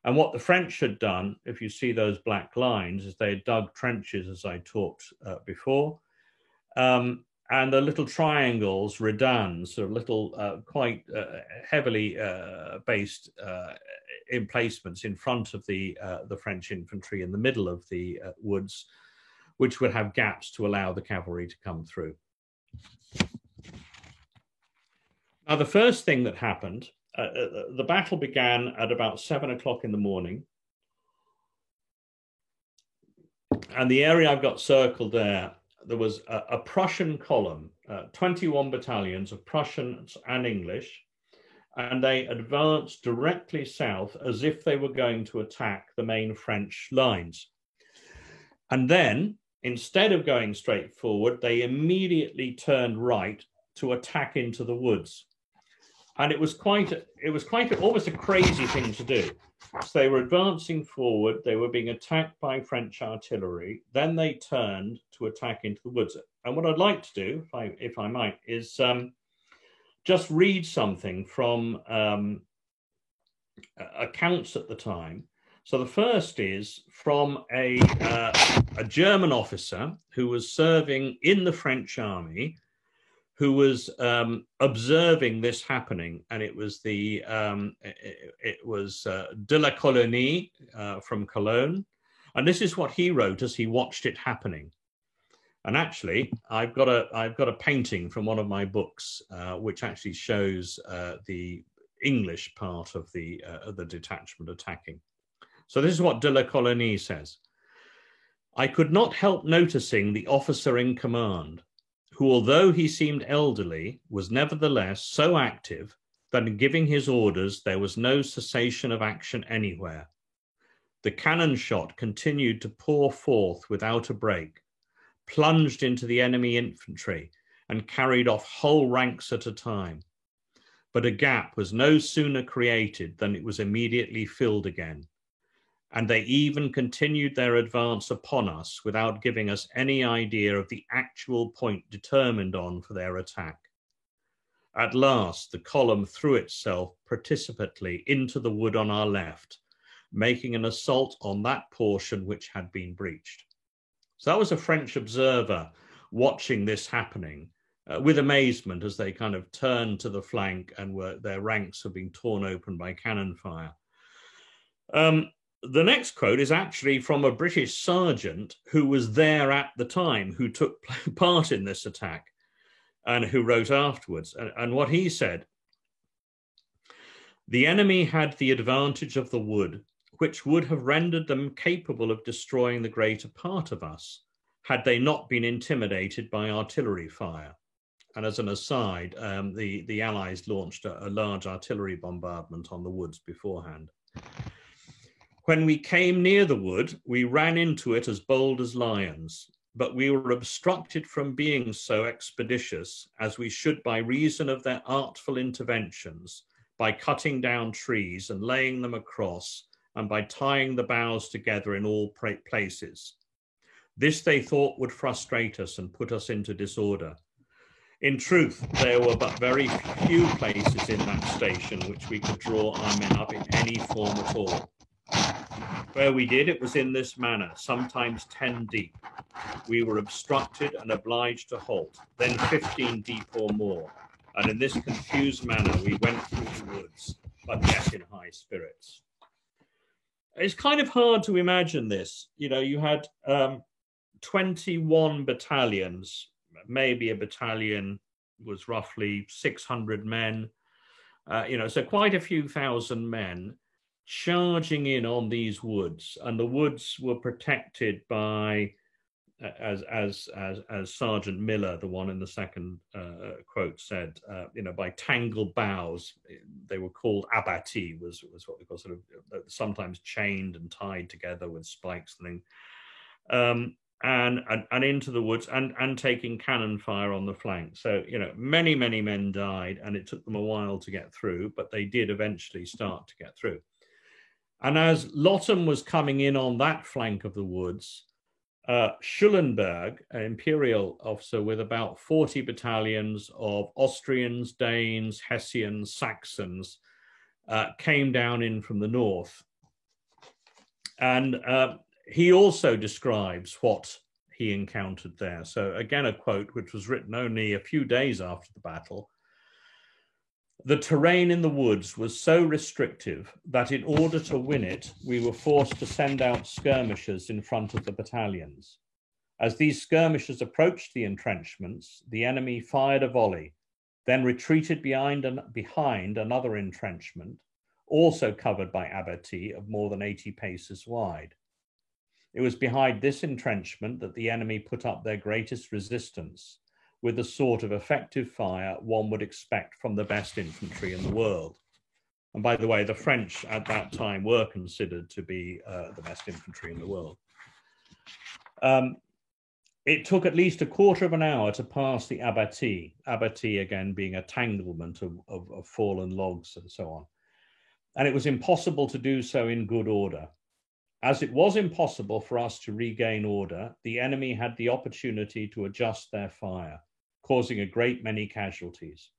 And what the French had done, if you see those black lines, is they had dug trenches, as I talked before, and the little triangles, redans, sort of little quite heavily based emplacements in front of the French infantry in the middle of the woods, which would have gaps to allow the cavalry to come through. Now, the first thing that happened, the battle began at about 7 o'clock in the morning. And the area I've got circled there was a Prussian column, 21 battalions of Prussians and English, and they advanced directly south as if they were going to attack the main French lines. And then, instead of going straight forward, they immediately turned right to attack into the woods. And it was almost a crazy thing to do. So they were advancing forward, they were being attacked by French artillery, then they turned to attack into the woods. And what I'd like to do, if I might, is just read something from accounts at the time. So the first is from a German officer who was serving in the French army, who was observing this happening, and it was De la Colonie from Cologne, and this is what he wrote as he watched it happening. And actually, I've got a painting from one of my books which actually shows the English part of the detachment attacking. So this is what de la Coligny says. I could not help noticing the officer in command, who, although he seemed elderly, was nevertheless so active that in giving his orders there was no cessation of action anywhere. The cannon shot continued to pour forth without a break, plunged into the enemy infantry, and carried off whole ranks at a time. But a gap was no sooner created than it was immediately filled again, and they even continued their advance upon us without giving us any idea of the actual point determined on for their attack. At last, the column threw itself precipitately into the wood on our left, making an assault on that portion which had been breached. So that was a French observer watching this happening with amazement as they kind of turned to the flank and their ranks were being torn open by cannon fire. The next quote is actually from a British sergeant who was there at the time, who took part in this attack and who wrote afterwards. And what he said, the enemy had the advantage of the wood, which would have rendered them capable of destroying the greater part of us, had they not been intimidated by artillery fire. And as an aside, the Allies launched a large artillery bombardment on the woods beforehand. When we came near the wood, we ran into it as bold as lions, but we were obstructed from being so expeditious as we should by reason of their artful interventions, by cutting down trees and laying them across, and by tying the boughs together in all places. This they thought would frustrate us and put us into disorder. In truth, there were but very few places in that station which we could draw our men up in any form at all. Where we did, it was in this manner, sometimes 10 deep. We were obstructed and obliged to halt, then 15 deep or more. And in this confused manner, we went through the woods, but yet in high spirits. It's kind of hard to imagine this. You know, you had 21 battalions, maybe a battalion was roughly 600 men, so quite a few thousand men charging in on these woods, and the woods were protected by, as Sergeant Miller, the one in the second quote said, by tangled boughs. They were called abattis, was what we call sort of sometimes chained and tied together with spikes and things, and into the woods and taking cannon fire on the flank. So many men died, and it took them a while to get through, but they did eventually start to get through. And as Lotham was coming in on that flank of the woods, Schulenberg, an imperial officer with about 40 battalions of Austrians, Danes, Hessians, Saxons, came down in from the north. And he also describes what he encountered there. So again, a quote which was written only a few days after the battle. The terrain in the woods was so restrictive that in order to win it, we were forced to send out skirmishers in front of the battalions. As these skirmishers approached the entrenchments, the enemy fired a volley, then retreated behind another entrenchment, also covered by abattis of more than 80 paces wide. It was behind this entrenchment that the enemy put up their greatest resistance, with the sort of effective fire one would expect from the best infantry in the world. And by the way, the French at that time were considered to be the best infantry in the world. It took at least a quarter of an hour to pass the abattis, abattis again being a tanglement of fallen logs and so on. And it was impossible to do so in good order. As it was impossible for us to regain order, the enemy had the opportunity to adjust their fire, causing a great many casualties.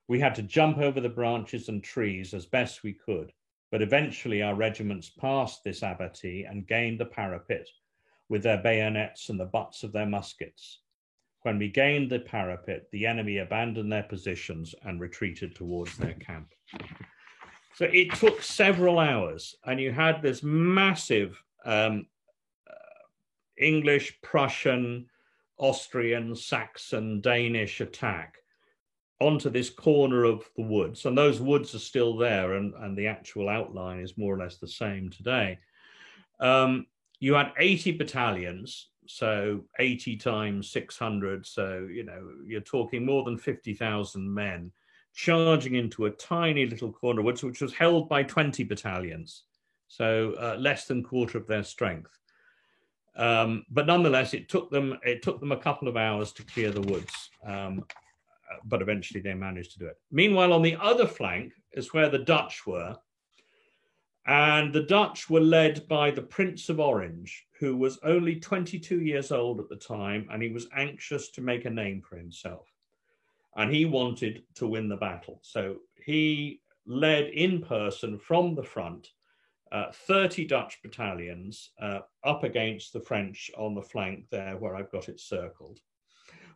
We had to jump over the branches and trees as best we could, but eventually our regiments passed this abattis and gained the parapet with their bayonets and the butts of their muskets. When we gained the parapet, the enemy abandoned their positions and retreated towards their camp. So it took several hours, and you had this massive English, Prussian, Austrian, Saxon, Danish attack onto this corner of the woods, and those woods are still there, and the actual outline is more or less the same today. You had 80 battalions, so 80 times 600, so you're talking more than 50,000 men charging into a tiny little corner woods, which was held by 20 battalions, so less than a quarter of their strength. But nonetheless, it took them a couple of hours to clear the woods, but eventually they managed to do it. Meanwhile, on the other flank is where the Dutch were, and the Dutch were led by the Prince of Orange, who was only 22 years old at the time, and he was anxious to make a name for himself. And he wanted to win the battle. So he led in person from the front 30 Dutch battalions up against the French on the flank there where I've got it circled.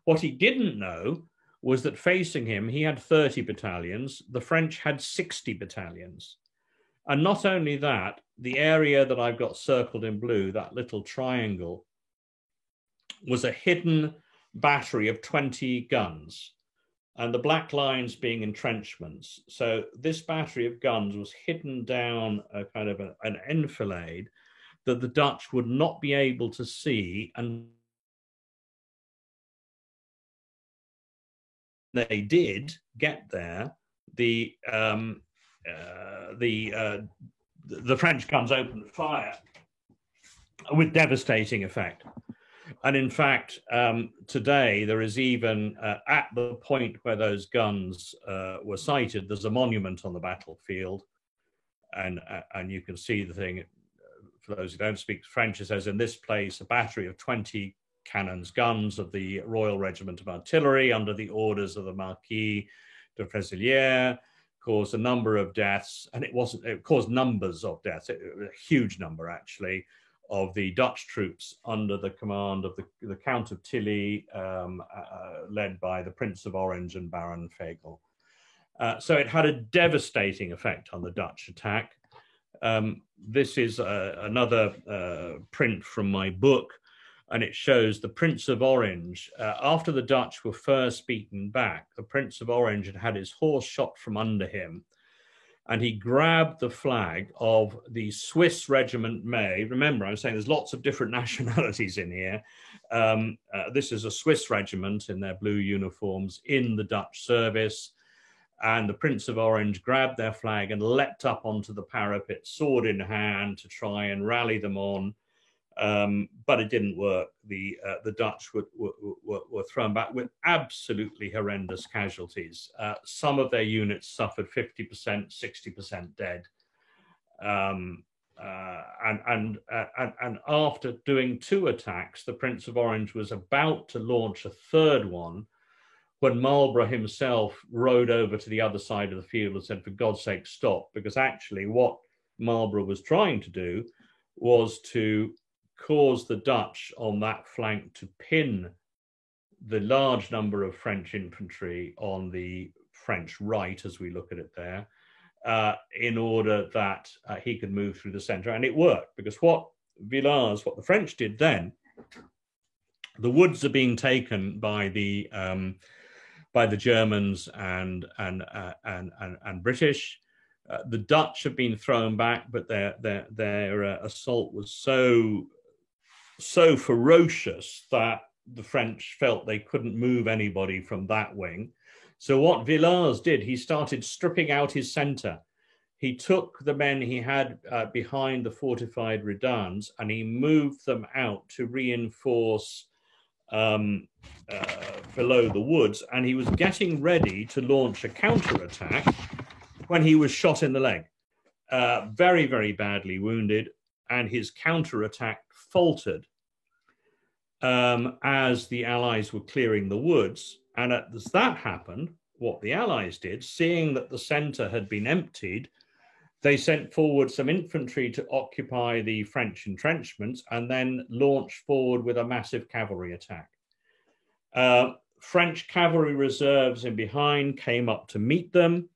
What he didn't know was that facing him, he had 30 battalions. The French had 60 battalions. And not only that, the area that I've got circled in blue, that little triangle, was a hidden battery of 20 guns, and the black lines being entrenchments. So this battery of guns was hidden down a kind of an enfilade that the Dutch would not be able to see, and they did get there. The French guns opened fire with devastating effect. And in fact, today there is even, at the point where those guns were sighted, there's a monument on the battlefield. And you can see the thing, for those who don't speak French, it says, in this place, a battery of 20 cannons, guns of the Royal Regiment of Artillery under the orders of the Marquis de Fresilière, caused a number of deaths, and it caused numbers of deaths, a huge number actually, of the Dutch troops under the command of the Count of Tilly, led by the Prince of Orange and Baron Fagel. So it had a devastating effect on the Dutch attack. This is another print from my book, and it shows the Prince of Orange. After the Dutch were first beaten back, the Prince of Orange had had his horse shot from under him, and he grabbed the flag of the Swiss Regiment May. Remember, I'm saying there's lots of different nationalities in here. This is a Swiss regiment in their blue uniforms in the Dutch service. And the Prince of Orange grabbed their flag and leapt up onto the parapet, sword in hand, to try and rally them on. But it didn't work. The Dutch were thrown back with absolutely horrendous casualties. Some of their units suffered 50%, 60% dead. And after doing 2 attacks, the Prince of Orange was about to launch a 3rd one when Marlborough himself rode over to the other side of the field and said, for God's sake, stop. Because actually what Marlborough was trying to do was to cause the Dutch on that flank to pin the large number of French infantry on the French right, as we look at it there, in order that he could move through the center. And it worked, because what the French did then, the woods are being taken by the Germans and British. The Dutch have been thrown back, but their assault was so ferocious that the French felt they couldn't move anybody from that wing. So what Villars did, he started stripping out his center. He took the men he had behind the fortified redans, and he moved them out to reinforce below the woods. And he was getting ready to launch a counterattack when he was shot in the leg, very, very badly wounded, and his counterattack faltered as the Allies were clearing the woods. And as that happened, what the Allies did, seeing that the center had been emptied, they sent forward some infantry to occupy the French entrenchments and then launched forward with a massive cavalry attack. French cavalry reserves in behind came up to meet them.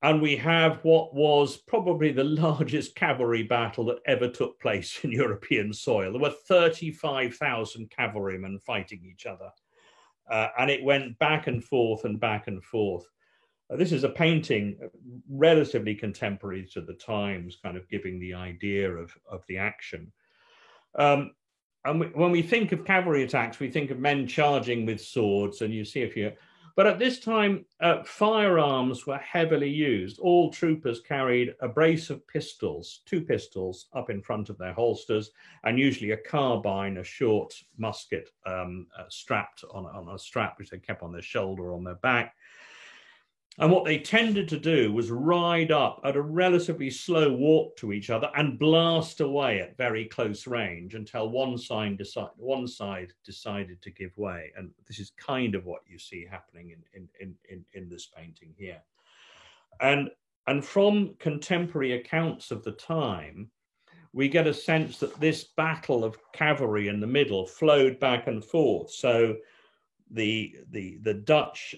And we have what was probably the largest cavalry battle that ever took place in European soil. There were 35,000 cavalrymen fighting each other. and it went back and forth and back and forth. This is a painting relatively contemporary to the times, kind of giving the idea of the action. And when we think of cavalry attacks, we think of men charging with swords, and you see a few. But at this time, firearms were heavily used. All troopers carried a brace of pistols, 2 pistols up in front of their holsters, and usually a carbine, a short musket strapped on a strap, which they kept on their shoulder or on their back. And what they tended to do was ride up at a relatively slow walk to each other and blast away at very close range until one side decided to give way. And this is kind of what you see happening in this painting here. And from contemporary accounts of the time, we get a sense that this battle of cavalry in the middle flowed back and forth. So the Dutch,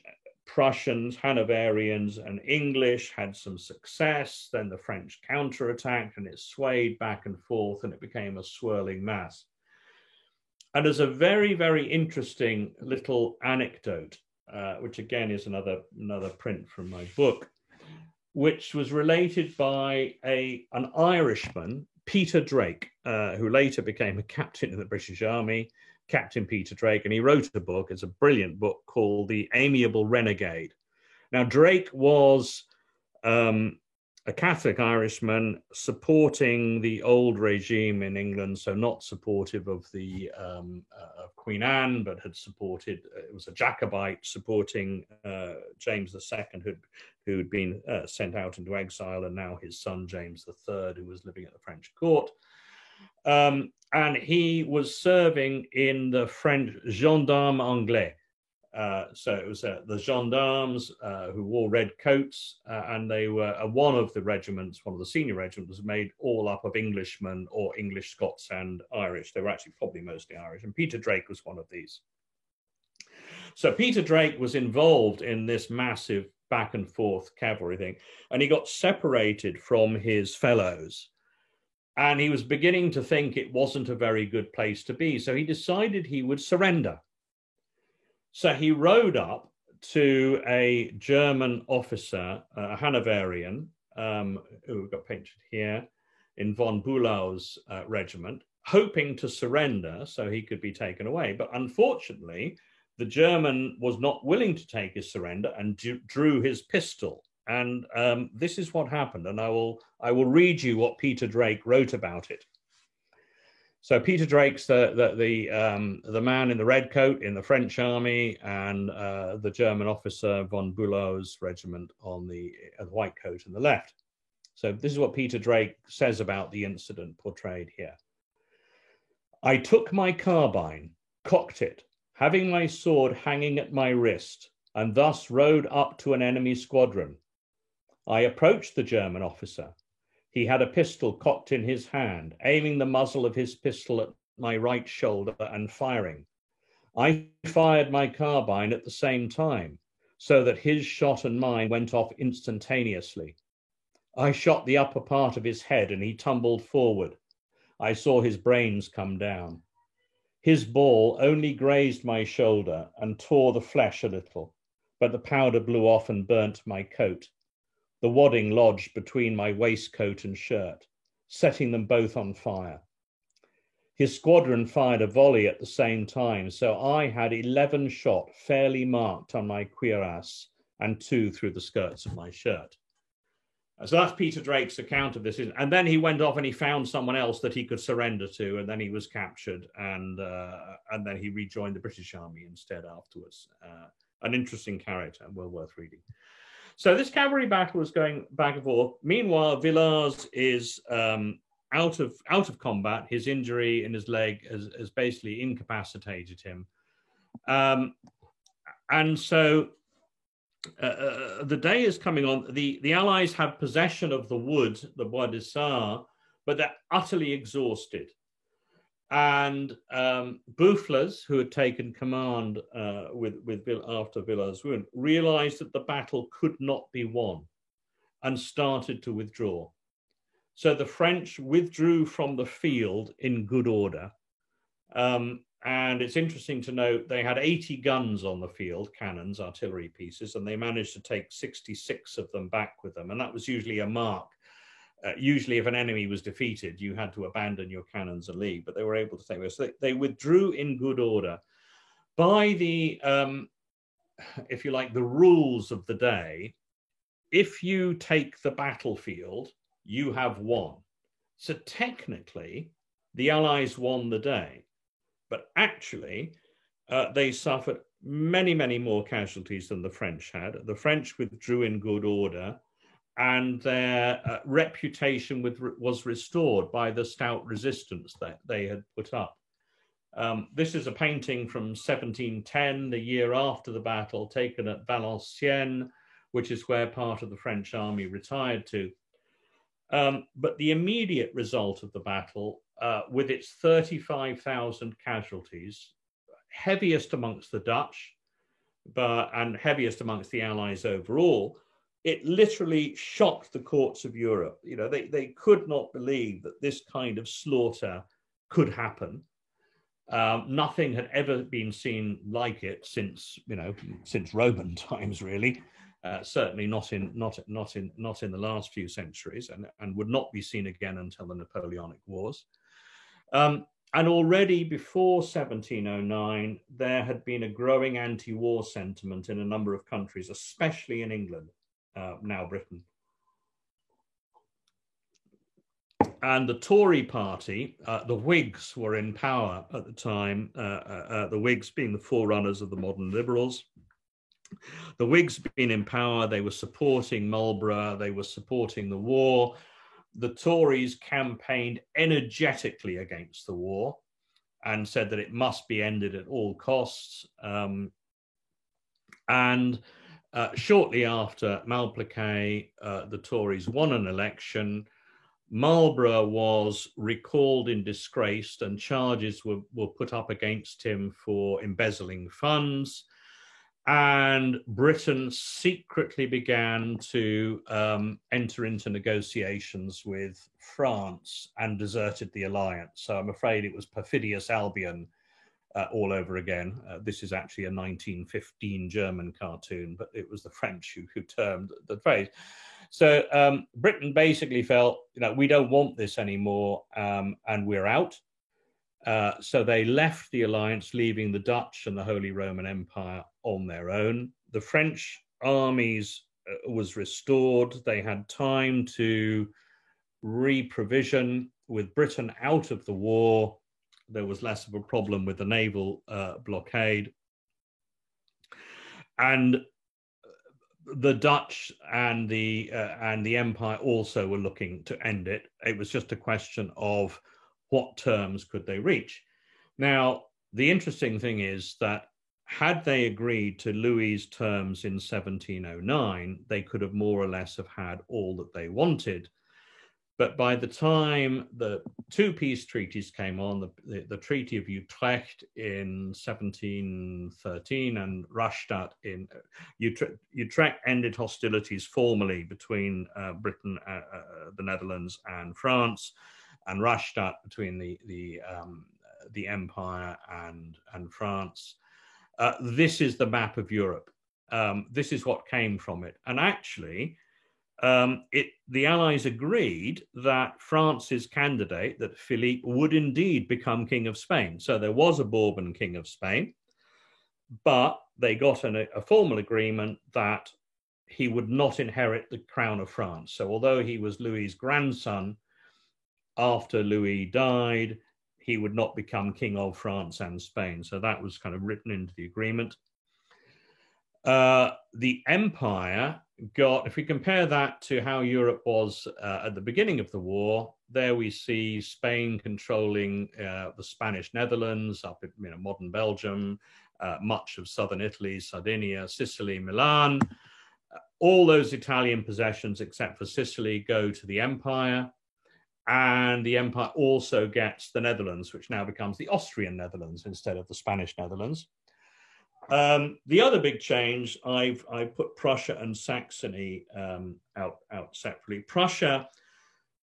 Prussians, Hanoverians, and English had some success. Then the French counterattacked, and it swayed back and forth, and it became a swirling mass. And there's a very, very interesting little anecdote, which again is another print from my book, which was related by an Irishman, Peter Drake, who later became a captain in the British Army. Captain Peter Drake, and he wrote a book. It's a brilliant book called The Amiable Renegade. Now, Drake was a Catholic Irishman supporting the old regime in England, so not supportive of the of Queen Anne, but had supported, it was a Jacobite supporting James II, who'd been sent out into exile, and now his son James III, who was living at the French court. And he was serving in the French Gendarmes Anglais. So it was the gendarmes who wore red coats, and they were one of the regiments, one of the senior regiments, was made all up of Englishmen or English, Scots, and Irish. They were actually probably mostly Irish, and Peter Drake was one of these. So Peter Drake was involved in this massive back and forth cavalry thing, and he got separated from his fellows. And he was beginning to think it wasn't a very good place to be. So he decided he would surrender. So he rode up to a German officer, a Hanoverian, who got pictured here, in von Bulau's regiment, hoping to surrender so he could be taken away. But unfortunately, the German was not willing to take his surrender and drew his pistol. And this is what happened, and I will read you what Peter Drake wrote about it. So Peter Drake's the man in the red coat in the French army, and the German officer von Bulau's regiment on the white coat on the left. So this is what Peter Drake says about the incident portrayed here. I took my carbine, cocked it, having my sword hanging at my wrist, and thus rode up to an enemy squadron. I approached the German officer. He had a pistol cocked in his hand, aiming the muzzle of his pistol at my right shoulder and firing. I fired my carbine at the same time, so that his shot and mine went off instantaneously. I shot the upper part of his head, and he tumbled forward. I saw his brains come down. His ball only grazed my shoulder and tore the flesh a little, but the powder blew off and burnt my coat. The wadding lodged between my waistcoat and shirt, setting them both on fire. His squadron fired a volley at the same time, so I had 11 shot fairly marked on my cuirass and 2 through the skirts of my shirt. So that's Peter Drake's account of this. And then he went off and he found someone else that he could surrender to, and then he was captured, and then he rejoined the British Army instead afterwards. An interesting character, well worth reading. So this cavalry battle was going back and forth. Meanwhile, Villars is out of combat. His injury in his leg has basically incapacitated him. And so the day is coming on. The Allies have possession of the wood, the Bois de Sart, but they're utterly exhausted. And Boufflers, who had taken command after Villars' wound, realized that the battle could not be won and started to withdraw. So the French withdrew from the field in good order. And it's interesting to note they had 80 guns on the field, cannons, artillery pieces, and they managed to take 66 of them back with them. And that was usually a mark. Usually, if an enemy was defeated, you had to abandon your cannons and leave, but they were able to take those. So they withdrew in good order. By the, if you like, the rules of the day, if you take the battlefield, you have won. So technically, the Allies won the day. But actually, they suffered many, many more casualties than the French had. The French withdrew in good order, and their reputation was restored by the stout resistance that they had put up. This is a painting from 1710, the year after the battle, taken at Valenciennes, which is where part of the French army retired to. But the immediate result of the battle, with its 35,000 casualties, heaviest amongst the Dutch, and heaviest amongst the Allies overall, it literally shocked the courts of Europe. You know, they could not believe that this kind of slaughter could happen. Nothing had ever been seen like it since Roman times, really. Certainly not in the last few centuries, and would not be seen again until the Napoleonic Wars. And already before 1709, there had been a growing anti-war sentiment in a number of countries, especially in England, now Britain. And the Tory party, the Whigs, were in power at the time, the Whigs being the forerunners of the modern Liberals. The Whigs being in power, they were supporting Marlborough, they were supporting the war. The Tories campaigned energetically against the war and said that it must be ended at all costs. Shortly after Malplaquet, the Tories won an election. Marlborough was recalled in disgrace, and charges were put up against him for embezzling funds. And Britain secretly began to enter into negotiations with France and deserted the alliance. So I'm afraid it was perfidious Albion all over again. This is actually a 1915 German cartoon, but it was the French who termed the phrase. So Britain basically felt, we don't want this anymore, and we're out. So they left the alliance, leaving the Dutch and the Holy Roman Empire on their own. The French armies was restored. They had time to re-provision. With Britain out of the war, there was less of a problem with the naval blockade. And the Dutch and the Empire also were looking to end it. It was just a question of what terms could they reach. Now, the interesting thing is that had they agreed to Louis's terms in 1709, they could have more or less have had all that they wanted. But by the time the two peace treaties came on, the Treaty of Utrecht in 1713 and Rastatt in Utrecht ended hostilities formally between Britain, the Netherlands, and France, and Rastatt between the Empire and France. This is the map of Europe. This is what came from it. And actually, the Allies agreed that France's candidate, that Philippe, would indeed become King of Spain. So there was a Bourbon King of Spain, but they got a formal agreement that he would not inherit the crown of France. So although he was Louis's grandson, after Louis died, he would not become King of France and Spain. So that was kind of written into the agreement. The Empire got, if we compare that to how Europe was at the beginning of the war, there we see Spain controlling the Spanish Netherlands, up in modern Belgium, much of southern Italy, Sardinia, Sicily, Milan. All those Italian possessions, except for Sicily, go to the Empire. And the Empire also gets the Netherlands, which now becomes the Austrian Netherlands instead of the Spanish Netherlands. The other big change, I put Prussia and Saxony out separately. Prussia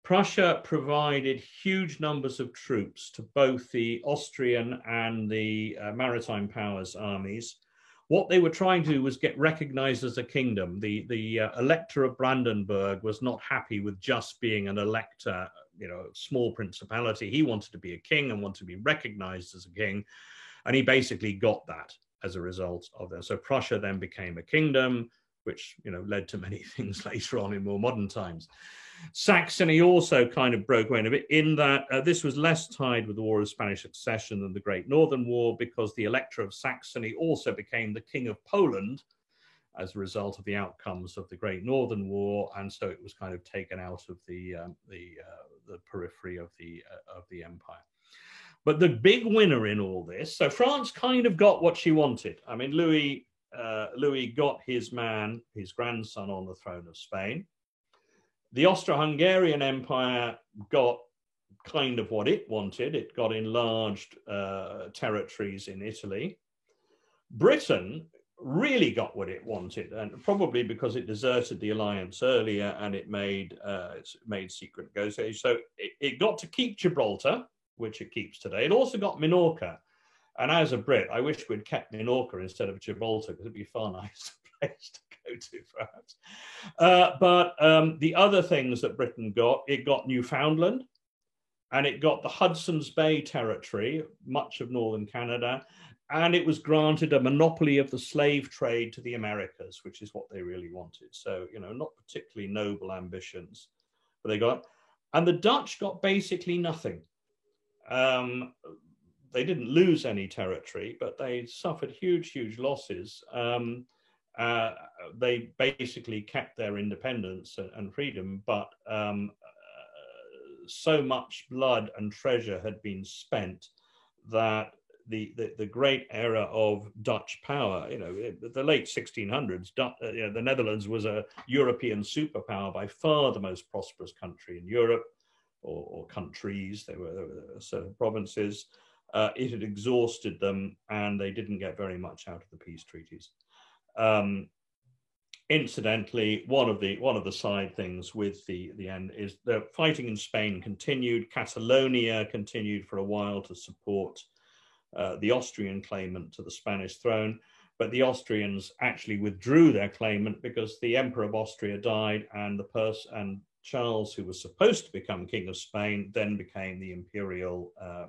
Prussia provided huge numbers of troops to both the Austrian and the maritime powers armies. What they were trying to do was get recognized as a kingdom. The Elector of Brandenburg was not happy with just being an elector, you know, small principality. He wanted to be a king and wanted to be recognized as a king. And he basically got that as a result of that. So Prussia then became a kingdom, which, you know, led to many things later on in more modern times. Saxony also kind of broke away a bit in that this was less tied with the War of Spanish Succession than the Great Northern War, because the Elector of Saxony also became the King of Poland as a result of the outcomes of the Great Northern War, and so it was kind of taken out of the periphery of the empire. But the big winner in all this, so France kind of got what she wanted. I mean, Louis got his man, his grandson, on the throne of Spain. The Austro-Hungarian Empire got kind of what it wanted. It got enlarged territories in Italy. Britain really got what it wanted, and probably because it deserted the alliance earlier and it made secret negotiations. So it got to keep Gibraltar, which it keeps today. It also got Minorca. And as a Brit, I wish we'd kept Minorca instead of Gibraltar, because it'd be a far nicer place to go to, perhaps. But the other things that Britain got, it got Newfoundland, and it got the Hudson's Bay territory, much of northern Canada, and it was granted a monopoly of the slave trade to the Americas, which is what they really wanted. So, you know, not particularly noble ambitions, but they got, and the Dutch got basically nothing. They didn't lose any territory, but they suffered huge, huge losses. They basically kept their independence and freedom, but so much blood and treasure had been spent that the great era of Dutch power, you know, the late 1600s, you know, the Netherlands was a European superpower, by far the most prosperous country in Europe, or countries. They were certain provinces. It had exhausted them, and they didn't get very much out of the peace treaties. Incidentally, one of the side things with the end is the fighting in Spain continued. Catalonia continued for a while to support the Austrian claimant to the Spanish throne, but the Austrians actually withdrew their claimant because the Emperor of Austria died, and Charles, who was supposed to become King of Spain, then became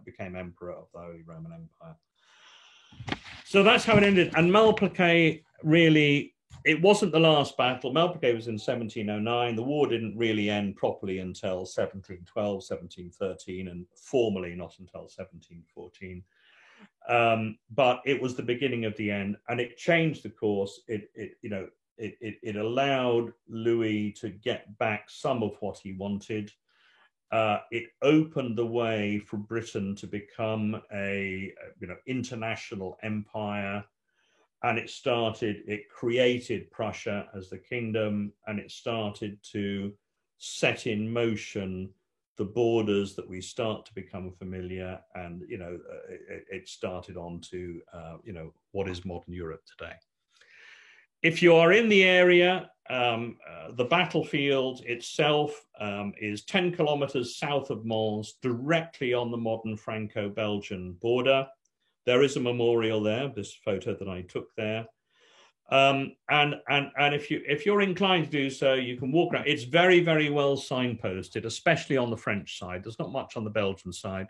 became Emperor of the Holy Roman Empire. So that's how it ended. And Malplaquet, really, it wasn't the last battle. Malplaquet was in 1709. The war didn't really end properly until 1712, 1713, and formally not until 1714. But it was the beginning of the end, and it changed the course. It allowed Louis to get back some of what he wanted. It opened the way for Britain to become a international empire, and it created Prussia as the kingdom, and it started to set in motion the borders that we start to become familiar, and it started on to what is modern Europe today. If you are in the area, the battlefield itself is 10 kilometers south of Mons, directly on the modern Franco-Belgian border. There is a memorial there, this photo that I took there. And if you're inclined to do so, you can walk around. It's very, very well signposted, especially on the French side. There's not much on the Belgian side,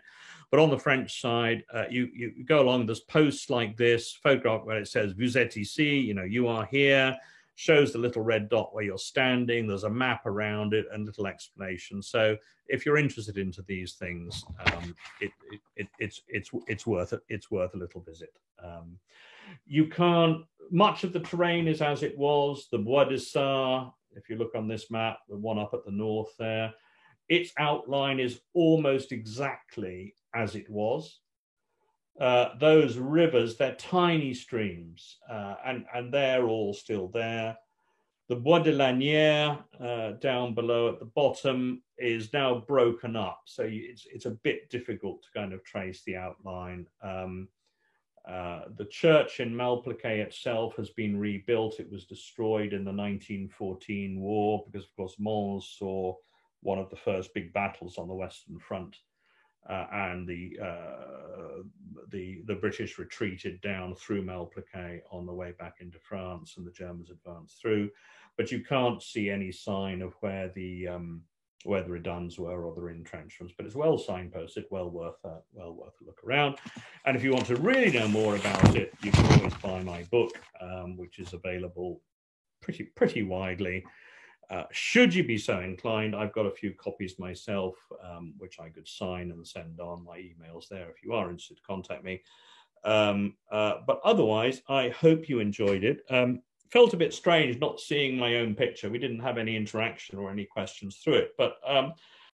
but on the French side, you go along. There's posts like this, photograph where it says "Vous êtes ici," you are here. Shows the little red dot where you're standing. There's a map around it and little explanation. So if you're interested into these things, it's worth a little visit. You can't. Much of the terrain is as it was. The Bois de Sart, if you look on this map, the one up at the north there, its outline is almost exactly as it was. Those rivers, they're tiny streams, and they're all still there. The Bois de Lanière down below at the bottom is now broken up, so it's a bit difficult to kind of trace the outline. The church in Malplaquet itself has been rebuilt. It was destroyed in the 1914 war because, of course, Mons saw one of the first big battles on the Western Front, and the British retreated down through Malplaquet on the way back into France, and the Germans advanced through. But you can't see any sign of where the reduns were or the entrenchments. But it's well signposted, well worth a look around. And if you want to really know more about it, you can always buy my book, which is available pretty widely. Should you be so inclined, I've got a few copies myself, which I could sign and send on. My email's there if you are interested to contact me. But otherwise, I hope you enjoyed it. Felt a bit strange not seeing my own picture. We didn't have any interaction or any questions through it, but